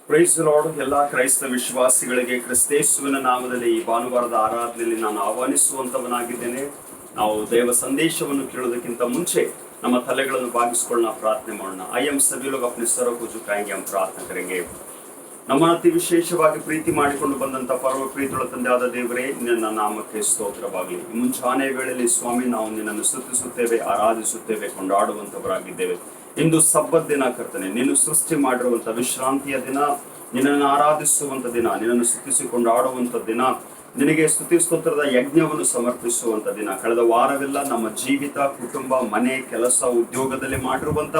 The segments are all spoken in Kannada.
Price lord. ಎಲ್ಲ ಕ್ರೈಸ್ತ ವಿಶ್ವಾಸಿಗಳಿಗೆ ಕ್ರಿಸ್ತೇಸುವಿನ ನಾಮದಲ್ಲಿ ಈ ಭಾನುವಾರದ ಆರಾಧನೆಯಲ್ಲಿ ನಾನು ಆಹ್ವಾನಿಸುವಂತವನಾಗಿದ್ದೇನೆ. ನಾವು ದೇವ ಸಂದೇಶವನ್ನು ಕೇಳೋದಕ್ಕಿಂತ ಮುಂಚೆ ನಮ್ಮ ತಲೆಗಳನ್ನು ಬಾಗಿಸಿಕೊಳ್ಳೋಣ, ಪ್ರಾರ್ಥನೆ ಮಾಡೋಣ. ಸभी लोग अपने सरों को झुकाएंगे, हम प्रार्थना करेंगे. ನಮ್ಮ ಅತಿ ವಿಶೇಷವಾಗಿ ಪ್ರೀತಿ ಮಾಡಿಕೊಂಡು ಬಂದಂತ ಪರಮ ಪ್ರೀತಿಯುಳ್ಳ ತಂದೆಯಾದ ದೇವರೇ, ನಿನ್ನ ನಾಮಕ್ಕೆ ಸ್ತೋತ್ರವಾಗಲಿ. ಮುಂಜಾನೆ ವೇಳೆಯಲ್ಲಿ ಸ್ವಾಮಿ, ನಾವು ನಿನ್ನನ್ನು ಸ್ತುತಿಸುತ್ತೇವೆ, ಆರಾಧಿಸುತ್ತೇವೆ, ಕೊಂಡಾಡುವಂತವರಾಗಿದ್ದೇವೆ. ಇಂದು ಸಬ್ಬತ್ ದಿನ ಕರ್ತನೆ, ನೀನು ಸೃಷ್ಟಿ ಮಾಡಿರುವಂತ ವಿಶ್ರಾಂತಿಯ ದಿನ, ನಿನ್ನನ್ನು ಆರಾಧಿಸುವಂತ ದಿನ, ನಿನ್ನನ್ನು ಸ್ತುತಿಸಿಕೊಂಡು ಆಡುವಂತ ದಿನ, ನಿನಗೆ ಸ್ತುತಿ ಸ್ತೋತ್ರದ ಯಜ್ಞವನ್ನು ಸಮರ್ಪಿಸುವಂತ ದಿನ. ಕಳೆದ ವಾರವೆಲ್ಲ ನಮ್ಮ ಜೀವಿತ, ಕುಟುಂಬ, ಮನೆ, ಕೆಲಸ, ಉದ್ಯೋಗದಲ್ಲಿ ಮಾಡಿರುವಂತ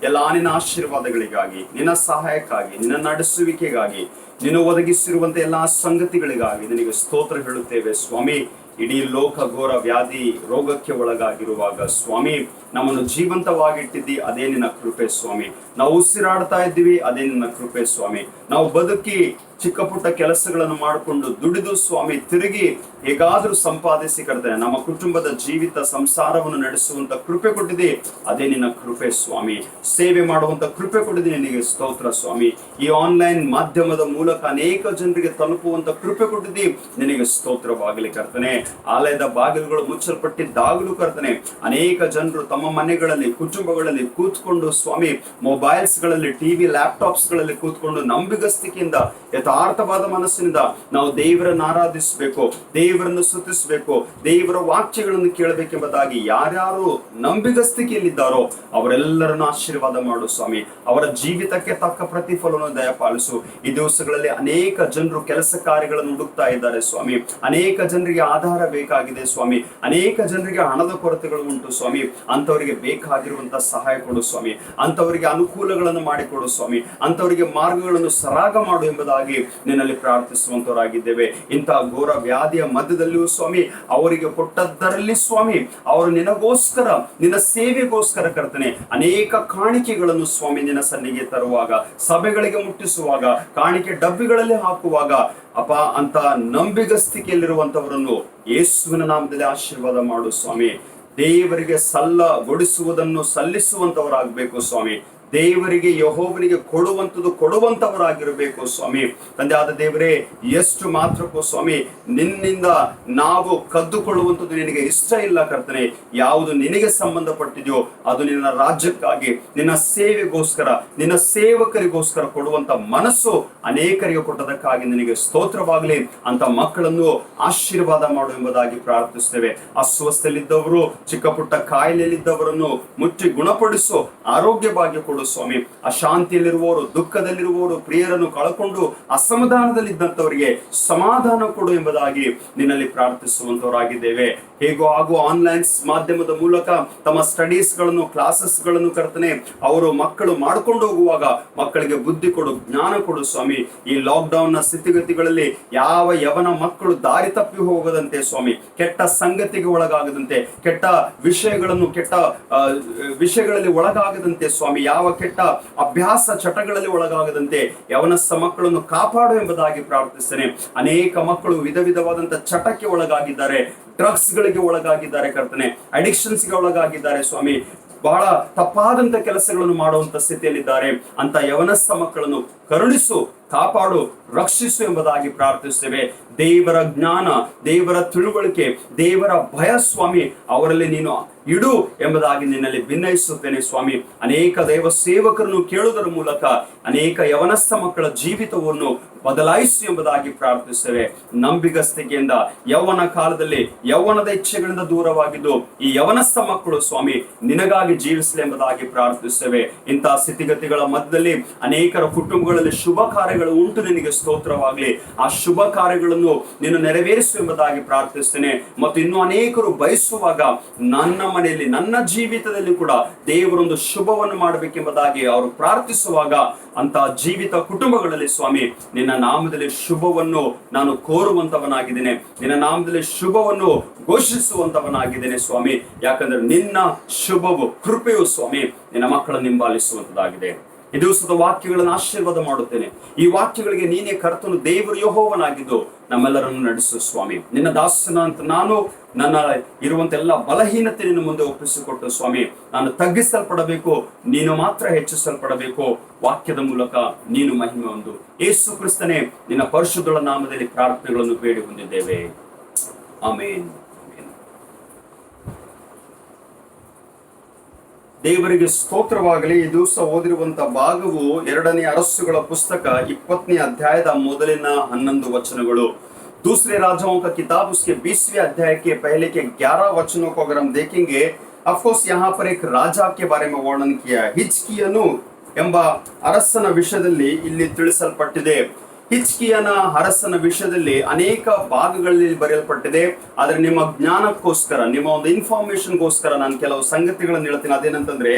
ಎಲ್ಲಾ ನಿನ್ನ ಆಶೀರ್ವಾದಗಳಿಗಾಗಿ, ನಿನ್ನ ಸಹಾಯಕ್ಕಾಗಿ, ನಿನ್ನ ನಡೆಸುವಿಕೆಗಾಗಿ, ನೀನು ಒದಗಿಸಿರುವಂತ ಎಲ್ಲಾ ಸಂಗತಿಗಳಿಗಾಗಿ ನಿನಗೆ ಸ್ತೋತ್ರ ಹೇಳುತ್ತೇವೆ ಸ್ವಾಮಿ. ಇಡೀ ಲೋಕ ಘೋರ ವ್ಯಾಧಿ ರೋಗಕ್ಕೆ ಒಳಗಾಗಿರುವಾಗ ಸ್ವಾಮಿ, ನಮ್ಮನ್ನು ಜೀವಂತವಾಗಿಟ್ಟಿದ್ದಿ, ಅದೇ ನಿನ್ನ ಕೃಪೆ ಸ್ವಾಮಿ. ನಾವು ಉಸಿರಾಡ್ತಾ ಇದ್ದೀವಿ, ಅದೇ ನಿನ್ನ ಕೃಪೆ ಸ್ವಾಮಿ. ನಾವು ಬದುಕಿ ಚಿಕ್ಕ ಪುಟ್ಟ ಕೆಲಸಗಳನ್ನು ಮಾಡಿಕೊಂಡು ದುಡಿದು ಸ್ವಾಮಿ ತಿರುಗಿ ಹೇಗಾದ್ರೂ ಸಂಪಾದಿಸಿ ಕರ್ತನೆ ನಮ್ಮ ಕುಟುಂಬದ ಜೀವಿತ ಸಂಸಾರವನ್ನು ನಡೆಸುವಂತ ಕೃಪೆ ಕೊಟ್ಟಿದೆ, ಅದೇ ನಿನ್ನ ಕೃಪೆ ಸ್ವಾಮಿ. ಸೇವೆ ಮಾಡುವಂತ ಕೃಪೆ ಕೊಟ್ಟಿದೆ, ನಿನಗೆ ಸ್ತೋತ್ರ ಸ್ವಾಮಿ. ಈ ಆನ್ಲೈನ್ ಮಾಧ್ಯಮದ ಮೂಲಕ ಅನೇಕ ಜನರಿಗೆ ತಲುಪುವಂತ ಕೃಪೆ ಕೊಟ್ಟಿದ್ದಿ, ನಿನಗೆ ಸ್ತೋತ್ರವಾಗಲಿ ಕರ್ತನೆ. ಆಲಯದ ಬಾಗಿಲುಗಳು ಮುಚ್ಚಲ್ಪಟ್ಟಿದ್ದಾಗಲೂ ಕರ್ತನೆ, ಅನೇಕ ಜನರು ತಮ್ಮ ಮನೆಗಳಲ್ಲಿ, ಕುಟುಂಬಗಳಲ್ಲಿ ಕೂತ್ಕೊಂಡು ಸ್ವಾಮಿ, ಮೊಬೈಲ್ಸ್ ಗಳಲ್ಲಿ, ಟಿವಿ, ಲ್ಯಾಪ್ಟಾಪ್ಸ್ ಗಳಲ್ಲಿ ಕೂತ್ಕೊಂಡು ನಂಬಿಗಸ್ತಿಕೆಯಿಂದ, ಯಥಾರ್ಥವಾದ ಮನಸ್ಸಿನಿಂದ ನಾವು ದೇವರನ್ನು ಆರಾಧಿಸಬೇಕು, ದೇವರನ್ನು ಸ್ತುತಿಸಬೇಕು, ದೇವರ ವಾಕ್ಯಗಳನ್ನು ಕೇಳಬೇಕೆಂಬುದಾಗಿ ಯಾರ್ಯಾರು ನಂಬಿಗಸ್ತಿಕೆಯಲ್ಲಿದ್ದಾರೋ ಅವರೆಲ್ಲರನ್ನು ಆಶೀರ್ವಾದ ಮಾಡು ಸ್ವಾಮಿ. ಅವರ ಜೀವಿತಕ್ಕೆ ತಕ್ಕ ಪ್ರತಿಫಲವನ್ನು ದಯಪಾಲಿಸು. ಈ ದಿವಸಗಳಲ್ಲಿ ಅನೇಕ ಜನರು ಕೆಲಸ ಕಾರ್ಯಗಳನ್ನು ಹುಡುಕ್ತಾ ಇದ್ದಾರೆ ಸ್ವಾಮಿ. ಅನೇಕ ಜನರಿಗೆ ಆಧಾರ ಬೇಕಾಗಿದೆ ಸ್ವಾಮಿ. ಅನೇಕ ಜನರಿಗೆ ಹಣದ ಕೊರತೆಗಳು ಉಂಟು ಸ್ವಾಮಿ. ಅಂತವರಿಗೆ ಬೇಕಾಗಿರುವಂತಹ ಸಹಾಯ ಕೊಡು ಸ್ವಾಮಿ. ಅಂತವರಿಗೆ ಅನುಕೂಲಗಳನ್ನು ಮಾಡಿಕೊಡು ಸ್ವಾಮಿ. ಅಂತವರಿಗೆ ಮಾರ್ಗಗಳನ್ನು ಸರಾಗ ಮಾಡು ಎಂಬುದಾಗಿ ನಿನ್ನಲ್ಲಿ ಪ್ರಾರ್ಥಿಸುವಂತವರಾಗಿದ್ದೇವೆ. ಇಂತಹ ಘೋರ ವ್ಯಾಧಿಯ ಮಧ್ಯದಲ್ಲಿಯೂ ಸ್ವಾಮಿ, ಅವರಿಗೆ ಕೊಟ್ಟದ್ದರಲ್ಲಿ ಸ್ವಾಮಿ, ಅವರು ನಿನಗೋಸ್ಕರ, ನಿನ್ನ ಸೇವೆಗೋಸ್ಕರ ಕರ್ತನೆ ಅನೇಕ ಕಾಣಿಕೆಗಳನ್ನು ಸ್ವಾಮಿ ನಿನ್ನ ಸನ್ನಿಗೆ ತರುವಾಗ, ಸಭೆಗಳಿಗೆ ಮುಟ್ಟಿಸುವಾಗ, ಕಾಣಿಕೆ ಡಬ್ಬಿಗಳಲ್ಲಿ ಹಾಕುವಾಗ ಅಪ್ಪ, ಅಂತ ನಂಬಿಗಸ್ತಿಕೆಯಲ್ಲಿರುವಂತವರನ್ನು ಯೇಸುವಿನ ನಾಮದಲ್ಲಿ ಆಶೀರ್ವಾದ ಮಾಡು ಸ್ವಾಮಿ. ದೇವರಿಗೆ ಗೊಡಿಸುವುದನ್ನು ಸಲ್ಲಿಸುವಂತವರಾಗಬೇಕು ಸ್ವಾಮಿ. ದೇವರಿಗೆ, ಯೆಹೋವನಿಗೆ ಕೊಡುವಂತವರಾಗಿರಬೇಕು ಸ್ವಾಮಿ. ತಂದೆ ಆದ ದೇವರೇ, ಎಷ್ಟು ಮಾತ್ರಕ್ಕೂ ಸ್ವಾಮಿ ನಿನ್ನಿಂದ ನಾವು ಕದ್ದುಕೊಳ್ಳುವಂಥದ್ದು ನಿನಗೆ ಇಷ್ಟ ಇಲ್ಲ ಕರ್ತನೆ. ಯಾವುದು ನಿನಗೆ ಸಂಬಂಧಪಟ್ಟಿದೆಯೋ ಅದು ನಿನ್ನ ರಾಜ್ಯಕ್ಕಾಗಿ, ನಿನ್ನ ಸೇವೆಗೋಸ್ಕರ, ನಿನ್ನ ಸೇವಕರಿಗೋಸ್ಕರ ಕೊಡುವಂತ ಮನಸ್ಸು ಅನೇಕರಿಗೆ ಕೊಟ್ಟದಕ್ಕಾಗಿ ನಿನಗೆ ಸ್ತೋತ್ರವಾಗಲಿ. ಅಂತ ಮಕ್ಕಳನ್ನು ಆಶೀರ್ವಾದ ಮಾಡು ಎಂಬುದಾಗಿ ಪ್ರಾರ್ಥಿಸ್ತೇವೆ. ಅಸ್ವಸ್ಥಲಿದ್ದವರು, ಚಿಕ್ಕ ಪುಟ್ಟ ಕಾಯಿಲೆಯಲ್ಲಿದ್ದವರನ್ನು ಮುಟ್ಟಿ ಗುಣಪಡಿಸು, ಆರೋಗ್ಯ ಭಾಗ್ಯ ಕೊಡು ಸ್ವಾಮಿ. ಅಶಾಂತಿಯಲ್ಲಿರುವವರು, ದುಃಖದಲ್ಲಿರುವವರು, ಪ್ರಿಯರನ್ನು ಕಳಕೊಂಡು ಅಸಮಾಧಾನದಲ್ಲಿದ್ದಂಥವರಿಗೆ ಸಮಾಧಾನ ಕೊಡು ಎಂಬುದಾಗಿ ನಿನ್ನಲ್ಲಿ ಪ್ರಾರ್ಥಿಸುವಂತವರಾಗಿದ್ದೇವೆ. ಹೇಗೋ ಹಾಗೂ ಆನ್ಲೈನ್ ಮಾಧ್ಯಮದ ಮೂಲಕ ತಮ್ಮ ಸ್ಟಡೀಸ್ ಗಳನ್ನು, ಕ್ಲಾಸಸ್ ಗಳನ್ನು ಕರ್ತನೆ ಅವರು ಮಕ್ಕಳು ಮಾಡ್ಕೊಂಡು ಹೋಗುವಾಗ ಮಕ್ಕಳಿಗೆ ಬುದ್ಧಿ ಕೊಡು, ಜ್ಞಾನ ಕೊಡು ಸ್ವಾಮಿ. ಈ ಲಾಕ್ ಡೌನ್ ನ ಸ್ಥಿತಿಗತಿಗಳಲ್ಲಿ ಯಾವ ಯವನ ಮಕ್ಕಳು ದಾರಿ ತಪ್ಪಿ ಹೋಗದಂತೆ ಸ್ವಾಮಿ, ಕೆಟ್ಟ ಸಂಗತಿಗೆ ಒಳಗಾಗದಂತೆ, ಕೆಟ್ಟ ವಿಷಯಗಳಲ್ಲಿ ಒಳಗಾಗದಂತೆ ಸ್ವಾಮಿ, ಯಾವ ಕೆಟ್ಟ ಅಭ್ಯಾಸ ಚಟಗಳಲ್ಲಿ ಒಳಗಾಗದಂತೆ ಯವನಸ್ಥ ಮಕ್ಕಳನ್ನು ಕಾಪಾಡು ಎಂಬುದಾಗಿ ಪ್ರಾರ್ಥಿಸ್ತೇನೆ. ಅನೇಕ ಮಕ್ಕಳು ವಿಧ ವಿಧವಾದಂತಹ ಚಟಕ್ಕೆ ಒಳಗಾಗಿದ್ದಾರೆ, ಡ್ರಗ್ಸ್ ಗಳಿಗೆ ಒಳಗಾಗಿದ್ದಾರೆ ಕರ್ತನೆ, ಅಡಿಕ್ಷನ್ಸ್ ಗೆ ಒಳಗಾಗಿದ್ದಾರೆ ಸ್ವಾಮಿ. ಬಹಳ ತಪ್ಪಾದಂತ ಕೆಲಸಗಳನ್ನು ಮಾಡುವಂತ ಸ್ಥಿತಿಯಲ್ಲಿದ್ದಾರೆ. ಅಂತ ಯವನಸ್ಥ ಮಕ್ಕಳನ್ನು ಕರುಣಿಸು, ಕಾಪಾಡು, ರಕ್ಷಿಸು ಎಂಬುದಾಗಿ ಪ್ರಾರ್ಥಿಸ್ತೇವೆ. ದೇವರ ಜ್ಞಾನ, ದೇವರ ತಿಳುವಳಿಕೆ, ದೇವರ ಭಯ ಸ್ವಾಮಿ ಅವರಲ್ಲಿ ನೀನು ಇಡು ಎಂಬುದಾಗಿ ನಿನ್ನಲ್ಲಿ ಭಿನ್ನಯಿಸುತ್ತೇನೆ ಸ್ವಾಮಿ. ಅನೇಕ ದೈವ ಸೇವಕರನ್ನು ಕೇಳುವುದರ ಮೂಲಕ ಅನೇಕ ಯವನಸ್ಥ ಮಕ್ಕಳ ಜೀವಿತವನ್ನು ಬದಲಾಯಿಸು ಎಂಬುದಾಗಿ ಪ್ರಾರ್ಥಿಸ್ತೇವೆ. ನಂಬಿಗಸ್ತಿಕೆಯಿಂದ ಯೌವನ ಕಾಲದಲ್ಲಿ ಯೌವನದ ಇಚ್ಛೆಗಳಿಂದ ದೂರವಾಗಿದ್ದು ಈ ಯವನಸ್ಥ ಮಕ್ಕಳು ಸ್ವಾಮಿ ನಿನಗಾಗಿ ಜೀವಿಸಲಿ ಎಂಬುದಾಗಿ ಪ್ರಾರ್ಥಿಸ್ತೇವೆ. ಇಂತಹ ಸ್ಥಿತಿಗತಿಗಳ ಮಧ್ಯದಲ್ಲಿ ಅನೇಕರ ಕುಟುಂಬಗಳಲ್ಲಿ ಶುಭ ಕಾರ್ಯಗಳು ಉಂಟು, ನಿನಗೆ ಸ್ತೋತ್ರವಾಗಲಿ. ಆ ಶುಭ ಕಾರ್ಯಗಳನ್ನು ನೀನು ನೆರವೇರಿಸು ಎಂಬುದಾಗಿ ಪ್ರಾರ್ಥಿಸ್ತೇನೆ. ಮತ್ತು ಇನ್ನು ಅನೇಕರು ಬಯಸುವಾಗ ನನ್ನ ಮನೆಯಲ್ಲಿ, ನನ್ನ ಜೀವಿತದಲ್ಲಿ ಕೂಡ ದೇವರೊಂದು ಶುಭವನ್ನು ಮಾಡಬೇಕೆಂಬುದಾಗಿ ಅವರು ಪ್ರಾರ್ಥಿಸುವಾಗ ಅಂತಹ ಜೀವಿತ ಕುಟುಂಬಗಳಲ್ಲಿ ಸ್ವಾಮಿ ನಿನ್ನ ನಾಮದಲ್ಲಿ ಶುಭವನ್ನು ನಾನು ಕೋರುವಂತವನಾಗಿದ್ದೇನೆ, ನಿನ್ನ ನಾಮದಲ್ಲಿ ಶುಭವನ್ನು ಘೋಷಿಸುವಂತವನಾಗಿದ್ದೇನೆ ಸ್ವಾಮಿ. ಯಾಕಂದ್ರೆ ನಿನ್ನ ಶುಭವು, ಕೃಪೆಯು ಸ್ವಾಮಿ ನಿನ್ನ ಮಕ್ಕಳನ್ನು ಹಿಂಬಾಲಿಸುವಂತದಾಗಿದೆ. ಈ ದಿವಸದ ವಾಕ್ಯಗಳನ್ನು ಆಶೀರ್ವಾದ ಮಾಡುತ್ತೇನೆ. ಈ ವಾಕ್ಯಗಳಿಗೆ ನೀನೇ ಕರ್ತನು, ದೇವರು ಯೆಹೋವನಾಗಿದ್ದು ನಮ್ಮೆಲ್ಲರನ್ನು ನಡೆಸು ಸ್ವಾಮಿ. ನಿನ್ನ ದಾಸನ ಅಂತ ನಾನು ನನ್ನ ಇರುವಂತ ಎಲ್ಲ ಬಲಹೀನತೆ ನಿನ್ನ ಮುಂದೆ ಒಪ್ಪಿಸಿಕೊಟ್ಟು ಸ್ವಾಮಿ, ನಾನು ತಗ್ಗಿಸಲ್ಪಡಬೇಕು, ನೀನು ಮಾತ್ರ ಹೆಚ್ಚಿಸಲ್ಪಡಬೇಕು. ವಾಕ್ಯದ ಮೂಲಕ ನೀನು ಮಹಿಮೆ ಹೊಂದು. ಯೇಸು ಕ್ರಿಸ್ತನೇ ನಿನ್ನ ಪರಿಶುದ್ಧ ನಾಮದಲ್ಲಿ ಪ್ರಾರ್ಥನೆಗಳನ್ನು ಬೇಡಿ ಹೊಂದಿದ್ದೇವೆ. ಆಮೇನ್. ದೇವರಿಗೆ ಸ್ತೋತ್ರವಾಗಲಿ. ಈ ದಿವಸ ಓದಿರುವಂತ ಭಾಗವು 2ನೇ ಅರಸುಗಳ ಪುಸ್ತಕ 20ನೇ ಅಧ್ಯಾಯದ ಮೊದಲಿನ 11 वचनಗಳು. दूसरे राजाओं का किताब उसके 20वें अध्याय के पहले के 11 वचनों को अगर हम देखेंगे, अफकोर्स यहाँ पर एक राजा के बारे में वर्णन किया है. ಹಿಜ್ಕೀಯನು ಎಂಬ ಅರಸನ ವಿಷಯದಲ್ಲಿ ಇಲ್ಲಿ ತಿಳಿಸಲ್ಪಟ್ಟಿದೆ. ಹಿಜ್ಕೀಯನ ಅರಸನ ವಿಷಯದಲ್ಲಿ ಅನೇಕ ಭಾಗಗಳಲ್ಲಿ ಬರೆಯಲ್ಪಟ್ಟಿದೆ. ಆದ್ರೆ ನಿಮ್ಮ ಜ್ಞಾನಕ್ಕೋಸ್ಕರ, ನಿಮ್ಮ ಒಂದು ಇನ್ಫಾರ್ಮೇಶನ್ಗೋಸ್ಕರ ನಾನು ಕೆಲವು ಸಂಗತಿಗಳನ್ನು ಹೇಳ್ತೀನಿ. ಅದೇನಂತಂದ್ರೆ,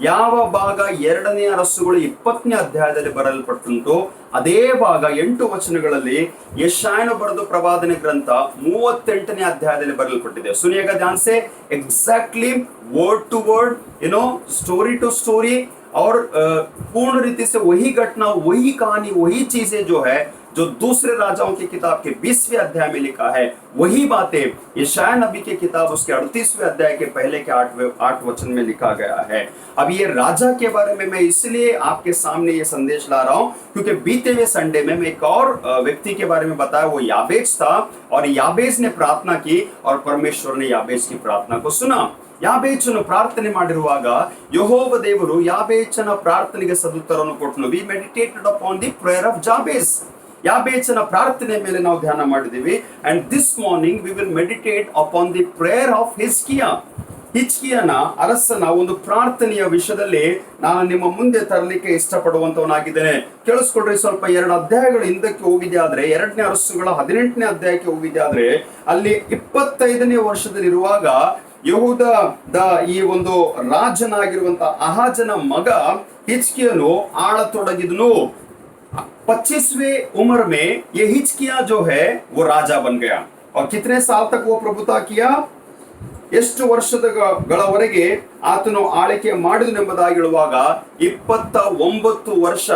ಯಾವ ಭಾಗ 2ನೇ ಅರಸುಗಳು 20ನೇ ಅಧ್ಯಾಯದಲ್ಲಿ ಬರೆಯಲ್ಪಟ್ಟುಂಟು, ಅದೇ ಭಾಗ 8 ವಚನಗಳಲ್ಲಿ ಯೆಶಾಯನು ಬರೆದ ಪ್ರವಾದನೆ ಗ್ರಂಥ 38ನೇ ಅಧ್ಯಾಯದಲ್ಲಿ ಬರೆಯಲ್ಪಟ್ಟಿದೆ. ಸುನಿಯೇಗಾ ಧ್ಯಾನ್ से exactly word to word, story to story और पूर्ण रीति से वही घटना, वही कहानी, वही चीजें जो है जो दूसरे राजाओं की किताब के 20वें अध्याय में लिखा है, वही बातें यशाया नबी की किताब उसके 38वें अध्याय के पहले के 8 वचन में लिखा गया है. अब ये राजा के बारे में मैं इसलिए आपके सामने ये संदेश ला रहा हूं क्योंकि बीते हुए संडे में मैं एक और व्यक्ति के बारे में बताया, वो याबेज था. और याबेज ने प्रार्थना की और परमेश्वर ने याबेज की प्रार्थना को सुना. ಯಾಬೇಚನು ಪ್ರಾರ್ಥನೆ ಮಾಡಿರುವಾಗ ಯೆಹೋವ ದೇವರು ಯಾಬೇಚನ ಪ್ರಾರ್ಥನೆಗೆ ಸದುತ್ತರವನ್ನು ಕೊಟ್ಟನು. We meditated upon the prayer of Jabez. ಯಾಬೇಚನ ಪ್ರಾರ್ಥನೆ ಮೇಲೆ ನಾವು ಧ್ಯಾನ ಮಾಡಿದೀವಿ. And this morning we will meditate upon the prayer of Hezekiah. ಹಿಜ್ಕೀಯನ ಅರಸನ ಒಂದು ಪ್ರಾರ್ಥನೆಯ ವಿಷಯದಲ್ಲಿ ನಾನು ನಿಮ್ಮ ಮುಂದೆ ತರಲಿಕ್ಕೆ ಇಷ್ಟಪಡುವಂತವನಾಗಿದ್ದೇನೆ. ಕೇಳಿಸ್ಕೊಡ್ರಿ. ಸ್ವಲ್ಪ 2 ಅಧ್ಯಾಯಗಳು ಹಿಂದಕ್ಕೆ ಹೋಗಿದೆ ಆದ್ರೆ, 2ನೇ ಅರಸುಗಳ 18ನೇ ಅಧ್ಯಾಯಕ್ಕೆ ಹೋಗಿದೆ ಆದ್ರೆ, ಅಲ್ಲಿ 25ನೇ ವರ್ಷದಲ್ಲಿರುವಾಗ ಯಹೂದದ ಈ ಒಂದು ರಾಜನಾಗಿರುವಂತ ಅಹಾಜನ ಮಗ ಹಿಜ್ಕೀಯನು ಆಳತೊಡಗಿದನು. 25वें उम्र में ये हिजकिया जो है वो राजा बन गया. और कितने साल तक वो प्रभुता किया? ಎಷ್ಟು ವರ್ಷಗಳವರೆಗೆ ಆತನು ಆಳಿಕೆ ಮಾಡಿದನೆಂಬುದಾಗಿ ಹೇಳುವಾಗ 29 ವರ್ಷ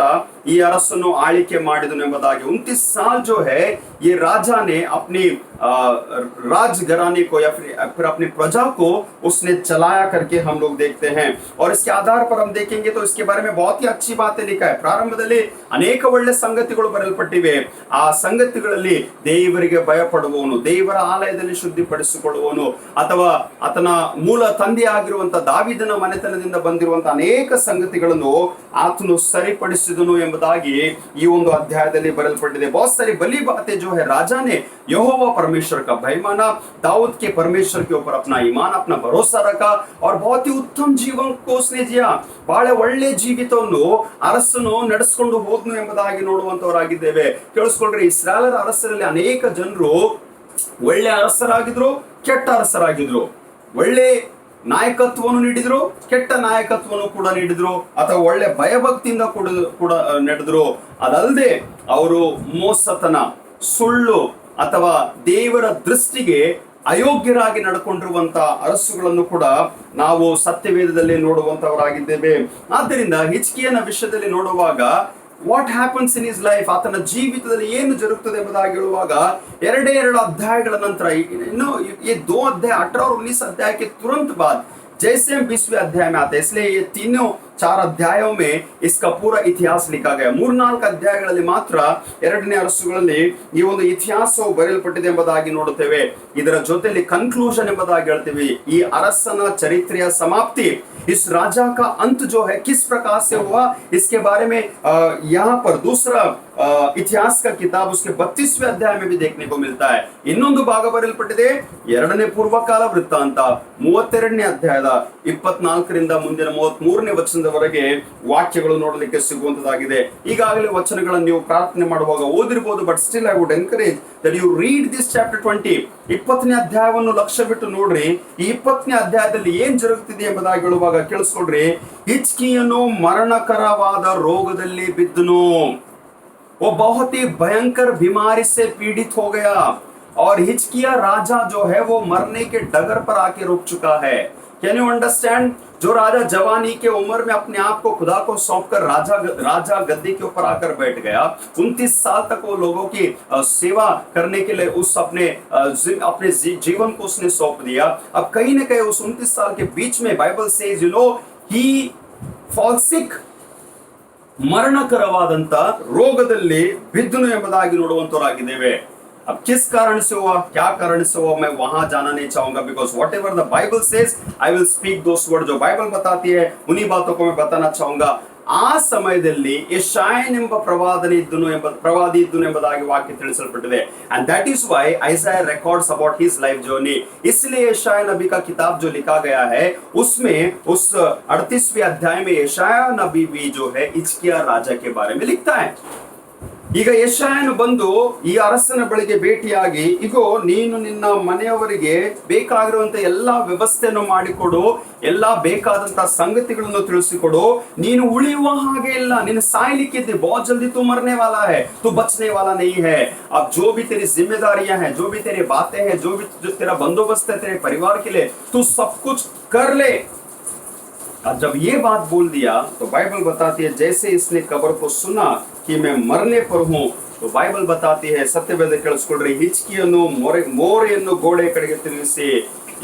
ಈ ಅರಸನು ಆಳಿಕೆ ಮಾಡಿದನೆಂಬುದಾಗಿ. 29 साल जो है ये राजा ने अपनी राजघराने को या फिर अपनी प्रजा को उसने चलाया करके हम लोग देखते हैं. और इसके आधार पर हम देखेंगे तो इसके बारे में बहुत ही अच्छी बातें लिखा है. ಪ್ರಾರಂಭದಲ್ಲಿ ಅನೇಕ ಒಳ್ಳೆ ಸಂಗತಿಗಳು ಬರೆಯಲ್ಪಟ್ಟಿವೆ. ಆ ಸಂಗತಿಗಳಲ್ಲಿ ದೇವರಿಗೆ ಭಯಪಡುವವನು, ದೇವರ ಆಲಯದಲ್ಲಿ ಶುದ್ಧಿಪಡಿಸಿಕೊಳ್ಳುವವನು, ಅಥವಾ ಆತನ ಮೂಲ ತಂದೆ ಆಗಿರುವಂತ ದಾವಿದನ ಮನೆತನದಿಂದ ಬಂದಿರುವಂತ ಅನೇಕ ಸಂಗತಿಗಳನ್ನು ಆತನು ಸರಿಪಡಿಸಿದನು ಎಂಬುದಾಗಿ ಈ ಒಂದು ಅಧ್ಯಾಯದಲ್ಲಿ ಬರೆಯಲ್ಪಟ್ಟಿದೆ. बहुत सारी भली बातें जो है राजा ने यहोवा परमेश्वर का भय माना, दाऊद के परमेश्वर के ऊपर अपना ईमान, अपना भरोसा रखा और बहुत ही उत्तम जीवन को उसने जिया. ಬಹಳ ಒಳ್ಳೆ ಜೀವಿತವನ್ನು ಅರಸನು ನಡೆಸಿಕೊಂಡು ಹೋದ್ನು ಎಂಬುದಾಗಿ ನೋಡುವಂತವರಾಗಿದ್ದೇವೆ. ಕೇಳಿಸ್ಕೊಳ್ರಿ. ಇಸ್ರಾಯೇಲರ ಅರಸರಲ್ಲಿ ಅನೇಕ ಜನರು ಒಳ್ಳೆ ಅರಸರಾಗಿದ್ರು, ಕೆಟ್ಟ ಅರಸರಾಗಿದ್ರು. ಒಳ್ಳೆ ನಾಯಕತ್ವವನ್ನು ನೀಡಿದ್ರು, ಕೆಟ್ಟ ನಾಯಕತ್ವವನ್ನು ಕೂಡ ನೀಡಿದ್ರು, ಅಥವಾ ಒಳ್ಳೆ ಭಯಭಕ್ತಿಯಿಂದ ಕೂಡ ನಡೆದ್ರು. ಅದಲ್ಲದೆ ಅವರು ಮೋಸತನ, ಸುಳ್ಳು ಅಥವಾ ದೇವರ ದೃಷ್ಟಿಗೆ ಅಯೋಗ್ಯರಾಗಿ ನಡ್ಕೊಂಡಿರುವಂತ ಅರಸುಗಳನ್ನು ಕೂಡ ನಾವು ಸತ್ಯವೇದದಲ್ಲಿ ನೋಡುವಂತವರಾಗಿದ್ದೇವೆ. ಆದ್ದರಿಂದ ಹಿಜ್ಕೀಯನ ವಿಷಯದಲ್ಲಿ ನೋಡುವಾಗ what happens in his life, ಆತನ ಜೀವಿತದಲ್ಲಿ ಏನು ಜರುಗುತ್ತದೆ ಎಂಬುದಾಗಿ ಹೇಳುವಾಗ 2 अध्यायಗಳ ನಂತರ, ಇನ್ನು ये 2 अध्याय 18 और 19 अध्याय के तुरंत बाद जैसे हम 20वें अध्याय में आते हैं, इसलिए ये 3-4 अध्यायों में इसका पूरा इतिहास लिखा गया. 3-4 ಅಧ್ಯಾಯಗಳಲ್ಲಿ ಮಾತ್ರ 2ನೇ ಅರಸುಗಳಲ್ಲಿ ಈ ಒಂದು ಇತಿಹಾಸವು ಬರೆಯಲ್ಪಟ್ಟಿದೆ ಎಂಬುದಾಗಿ ನೋಡುತ್ತೇವೆ. ಇದರ ಜೊತೆಯಲ್ಲಿ ಕನ್ಕ್ಲೂಷನ್ ಎಂಬುದಾಗಿ ಹೇಳ್ತೀವಿ. ಈ ಅರಸನ ಚರಿತ್ರೆಯ ಸಮಾಪ್ತಿ, इस राजा का अंत जो है किस प्रकार से हुआ, इसके बारे में यहाँ पर दूसरा इतिहास का किताब उसके 32वें अध्याय में भी देखने को मिलता है. ಇನ್ನೊಂದು ಭಾಗ ಬರೆಯಲ್ಪಟ್ಟಿದೆ 2ನೇ ಪೂರ್ವಕಾಲ ವೃತ್ತಾಂತ 32ನೇ ಅಧ್ಯಾಯದ 24ರಿಂದ ಮುಂದಿನ 33ನೇ ವಚನದವರೆಗೆ ವಾಕ್ಯಗಳು ನೋಡಲಿಕ್ಕೆ ಸಿಗುವಂತದಾಗಿದೆ. ಈಗಾಗಲೇ ವಚನಗಳನ್ನು ನೀವು ಪ್ರಾರ್ಥನೆ ಮಾಡುವಾಗ ಓದಿರಬಹುದು, but still I would encourage that you read this chapter 20. 20ನೇ ಅಧ್ಯಾಯವನ್ನು ಲಕ್ಷ್ಯವಿಟ್ಟು ನೋಡ್ರಿ. ಈ 20ನೇ ಅಧ್ಯಾಯದಲ್ಲಿ ಏನ್ ಜರುಗುತ್ತಿದೆ ಎಂಬುದಾಗಿ ಹೇಳುವಾಗ ಕೇಳಿಸ್ಕೊಳ್ರಿ. ಹಿಜ್ಕೀಯನು ಮರಣಕರವಾದ ರೋಗದಲ್ಲಿ ಬಿದ್ದನು. वो बहुत ही भयंकर बीमारी से पीड़ित हो गया और हिजकिया राजा जो है वो मरने के डगर पर आके रुक चुका है. Can you understand? जो राजा जवानी के उम्र में अपने आप को खुदा को सौंपकर राजा गद्दी के ऊपर आकर बैठ गया, 29 साल तक वो लोगों की सेवा करने के लिए उस अपने जीवन को उसने सौंप दिया। अब कहीं ना कहीं उस 29 साल के बीच में Bible says he fall sick, ಮರಣಕರವಾದಂತ ರೋಗದಲ್ಲಿ ಬಿದ್ದನು ಎಂಬುದಾಗಿ ನೋಡುವಂತವರಾಗಿದ್ದೇವೆ। अब किस कारण से हुआ, क्या कारण से हुआ, मैं वहां जाना नहीं चाहूंगा, because what ever the Bible says I will speak those word. जो बाइबल बताती है उन्हीं बातों को मैं बताना चाहूंगा। ಆ ಸಮಯದಲ್ಲಿ ಯೆಶಾಯನೆಂಬ ಪ್ರವಾದಿ ಇದ್ದನು ಎಂಬುದಾಗಿ ವಾಕ್ಯ ತಿಳಿಸಲ್ಪಟ್ಟಿದೆ। and that is why Isaiah records about his life journey। इसलिए यशाया नबी का किताब जो लिखा गया है उसमें उस 38वें अध्याय में यशाया नबी भी जो है हिजकिया राजा के बारे में लिखता है। ಈಗ ಯೆಶಾಯನು ಬಂದು ಈ ಅರಸನ ಬಳಿಗೆ ಭೇಟಿಯಾಗಿ, ಇಗೋ ನೀನು ನಿನ್ನ ಮನೆಯವರಿಗೆ ಬೇಕಾಗಿರುವಂತ ಎಲ್ಲಾ ವ್ಯವಸ್ಥೆಯನ್ನು ಮಾಡಿಕೊಡು, ಎಲ್ಲಾ ಬೇಕಾದಂತ ಸಂಗತಿಗಳನ್ನು ತಿಳಿಸಿಕೊಡು, ನೀನು ಉಳಿಯುವ ಹಾಗೆ ಇಲ್ಲ, ನೀನು ಸಾಯ್ಲಿಕ್ಕಿದ್ದೆ, बहुत जल्दी तू मरने वाला है, तू बचने वाला नहीं है। अब जो भी तेरी जिम्मेदारियां हैं, जो भी तेरी बातें हैं, जो तेरा बंदोबस्त है तेरे परिवार के लिए, तू सब कुछ कर ले। अब जब ये बात बोल दिया तो बाइबल बताती है जैसे इसने खबर को सुना कि मैं मरने पर हूं, तो बाइबल बताती है, ಸತ್ಯವೇದ ಕೇಳಿಸ್ಕೊಳ್ರಿ, ಹಿಜ್ಕಿಯನು ಮೋರೆಯನ್ನು ಗೋಡೆ ಕಡೆಗೆ ತಿರುಗಿಸಿ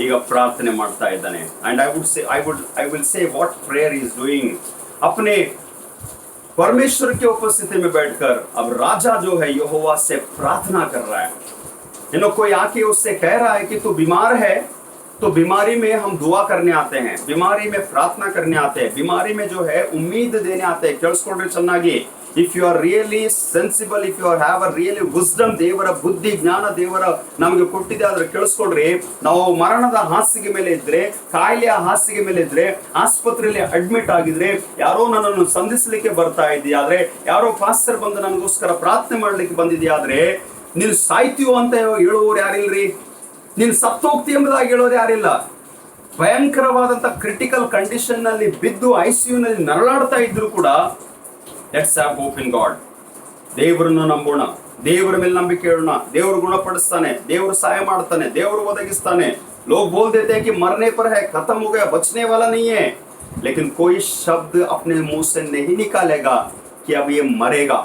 ಈಗ ಪ್ರಾರ್ಥನೆ ಮಾಡ್ತಾ ಇದ್ದಾನೆ। and I will say what prayer he is doing। अपने परमेश्वर की उपस्थिति में बैठकर अब राजा जो है यहोवा से प्रार्थना कर रहा है। कोई आके उससे कह रहा है कि तू बीमार है, तो बीमारी में हम दुआ करने आते हैं, बीमारी में प्रार्थना करने आते हैं, बीमारी में जो है उम्मीद देने आते हैं। ಕೇಳಿಸ್ಕೊಂಡ್ರೆ ಚೆನ್ನಾಗಿ, if you are really sensible, if you have a really wisdom, ದೇವರ ಬುದ್ಧಿ ಜ್ಞಾನ ದೇವರ ನಮಗೆ ಕೊಟ್ಟಿದೆ ಆದ್ರೆ ಕೇಳಿಸ್ಕೊಡ್ರಿ, ನಾವು ಮರಣದ ಹಾಸಿಗೆ ಮೇಲೆ ಇದ್ರೆ, ಕಾಯಿಲೆಯ ಹಾಸಿಗೆ ಮೇಲೆ ಇದ್ರೆ, ಆಸ್ಪತ್ರೆಯಲ್ಲಿ ಅಡ್ಮಿಟ್ ಆಗಿದ್ರೆ, ಯಾರೋ ನನ್ನನ್ನು ಸಂಧಿಸಲಿಕ್ಕೆ ಬರ್ತಾ ಇದೆಯಾ ಆದ್ರೆ, ಯಾರೋ ಪಾಸ್ಟರ್ ಬಂದು ನನಗೋಸ್ಕರ ಪ್ರಾರ್ಥನೆ ಮಾಡ್ಲಿಕ್ಕೆ ಬಂದಿದೆಯಾದ್ರೆ, ನೀನು ಸಾಯ್ತೀಯೋ ಅಂತ ಹೇಳುವವರು ಯಾರಿಲ್ರಿ, ನೀನು ಸತ್ತೋಗ್ತಿ ಎಂಬುದಾಗಿ ಹೇಳೋರು ಯಾರಿಲ್ಲ। ಭಯಂಕರವಾದಂತ ಕ್ರಿಟಿಕಲ್ ಕಂಡೀಷನ್ ನಲ್ಲಿ ಬಿದ್ದು ICU ನಲ್ಲಿ ನರಳಾಡ್ತಾ ಇದ್ರು ಕೂಡ let's have hope in god, ದೇವರನ್ನು ನಂಬೋಣ, ದೇವರ ಮೇಲೆ ನಂಬಿಕೆ ಇಡೋಣ, ದೇವರು ಗುಣಪಡಿಸ್ತಾನೆ, ದೇವರು ಸಹಾಯ ಮಾಡ್ತಾನೆ, ದೇವರು ಒದಗಿಸ್ತಾನೆ। लोग बोल देते हैं कि मरने पर है, खत्म हो गया, बचने वाला नहीं है, लेकिन कोई शब्द अपने मुंह से नहीं निकालेगा कि अब ये मरेगा।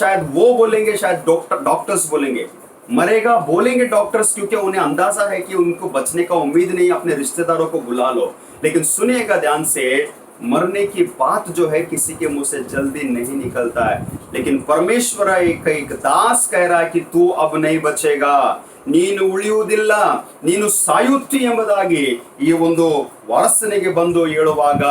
शायद वो बोलेंगे, शायद डॉक्टर्स बोलेंगे, मरेगा बोलेंगे डॉक्टर्स, क्योंकि उन्हें अंदाजा है कि उनको बचने का उम्मीद नहीं, अपने रिश्तेदारों को बुला लो। लेकिन सुनिएगा ध्यान से, मरने की बात जो है किसी के मुंह से जल्दी नहीं निकलता है, लेकिन परमेश्वर एक दास कह रहा है कि तू अब नहीं बचेगा, ನೀನು ಉಳಿಯುವುದಿಲ್ಲ, ನೀನು ಸಾಯುತ್ತಿ ಎಂಬುದಾಗಿ ಈ ಒಂದು ವಾಸನೆಗೆ ಬಂದು ಹೇಳುವಾಗ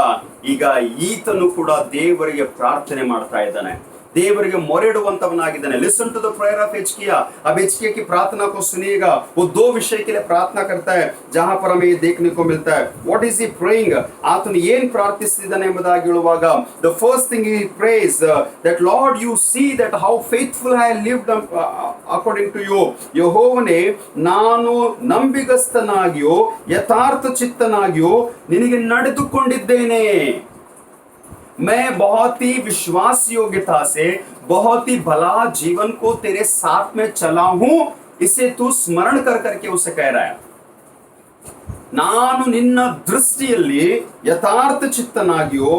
ಈಗ ಈತನು ಕೂಡ ದೇವರಿಗೆ ಪ್ರಾರ್ಥನೆ ಮಾಡ್ತಾ ಇದ್ದಾನೆ, देवರಿಗೆ ಮೊರೆಡುವಂತವನಾಗಿದ್ದಾನೆ। Listen to the prayer of Hezekiah. अब हिजकिया की प्रार्थना को सुनिएगा, वो दो विषय के लिए प्रार्थना करता है जहां पर हमें ये देखने को मिलता है। व्हाट इज ही प्रेइंग, ಆತನು ಏನು ಪ್ರಾರ್ಥಿಸಿದ್ದಾನೆ ಎಂಬುದಾಗಿ ಹೇಳುವಾಗ the first thing he prays that Lord you see that how faithful I lived according to you। ಯೆಹೋವನೇ, ನಾನು ನಂಬಿಗಸ್ತನಾಗಿಯೋ ಯಥಾರ್ಥ ಚಿತ್ತನಾಗಿಯೋ ನಿನಗೆ ನಡೆದುಕೊಂಡಿದ್ದೇನೆ। मैं बहुत ही विश्वास योग्यता से बहुत ही भला जीवन को तेरे साथ में चला हूं, इसे तू स्मरण कर करके उसे कह रहा है। ನಾನು ನಿನ್ನ ದೃಷ್ಟಿಯಲ್ಲಿ ಯಥಾರ್ಥ ಚಿತ್ತನಾಗಿಯೋ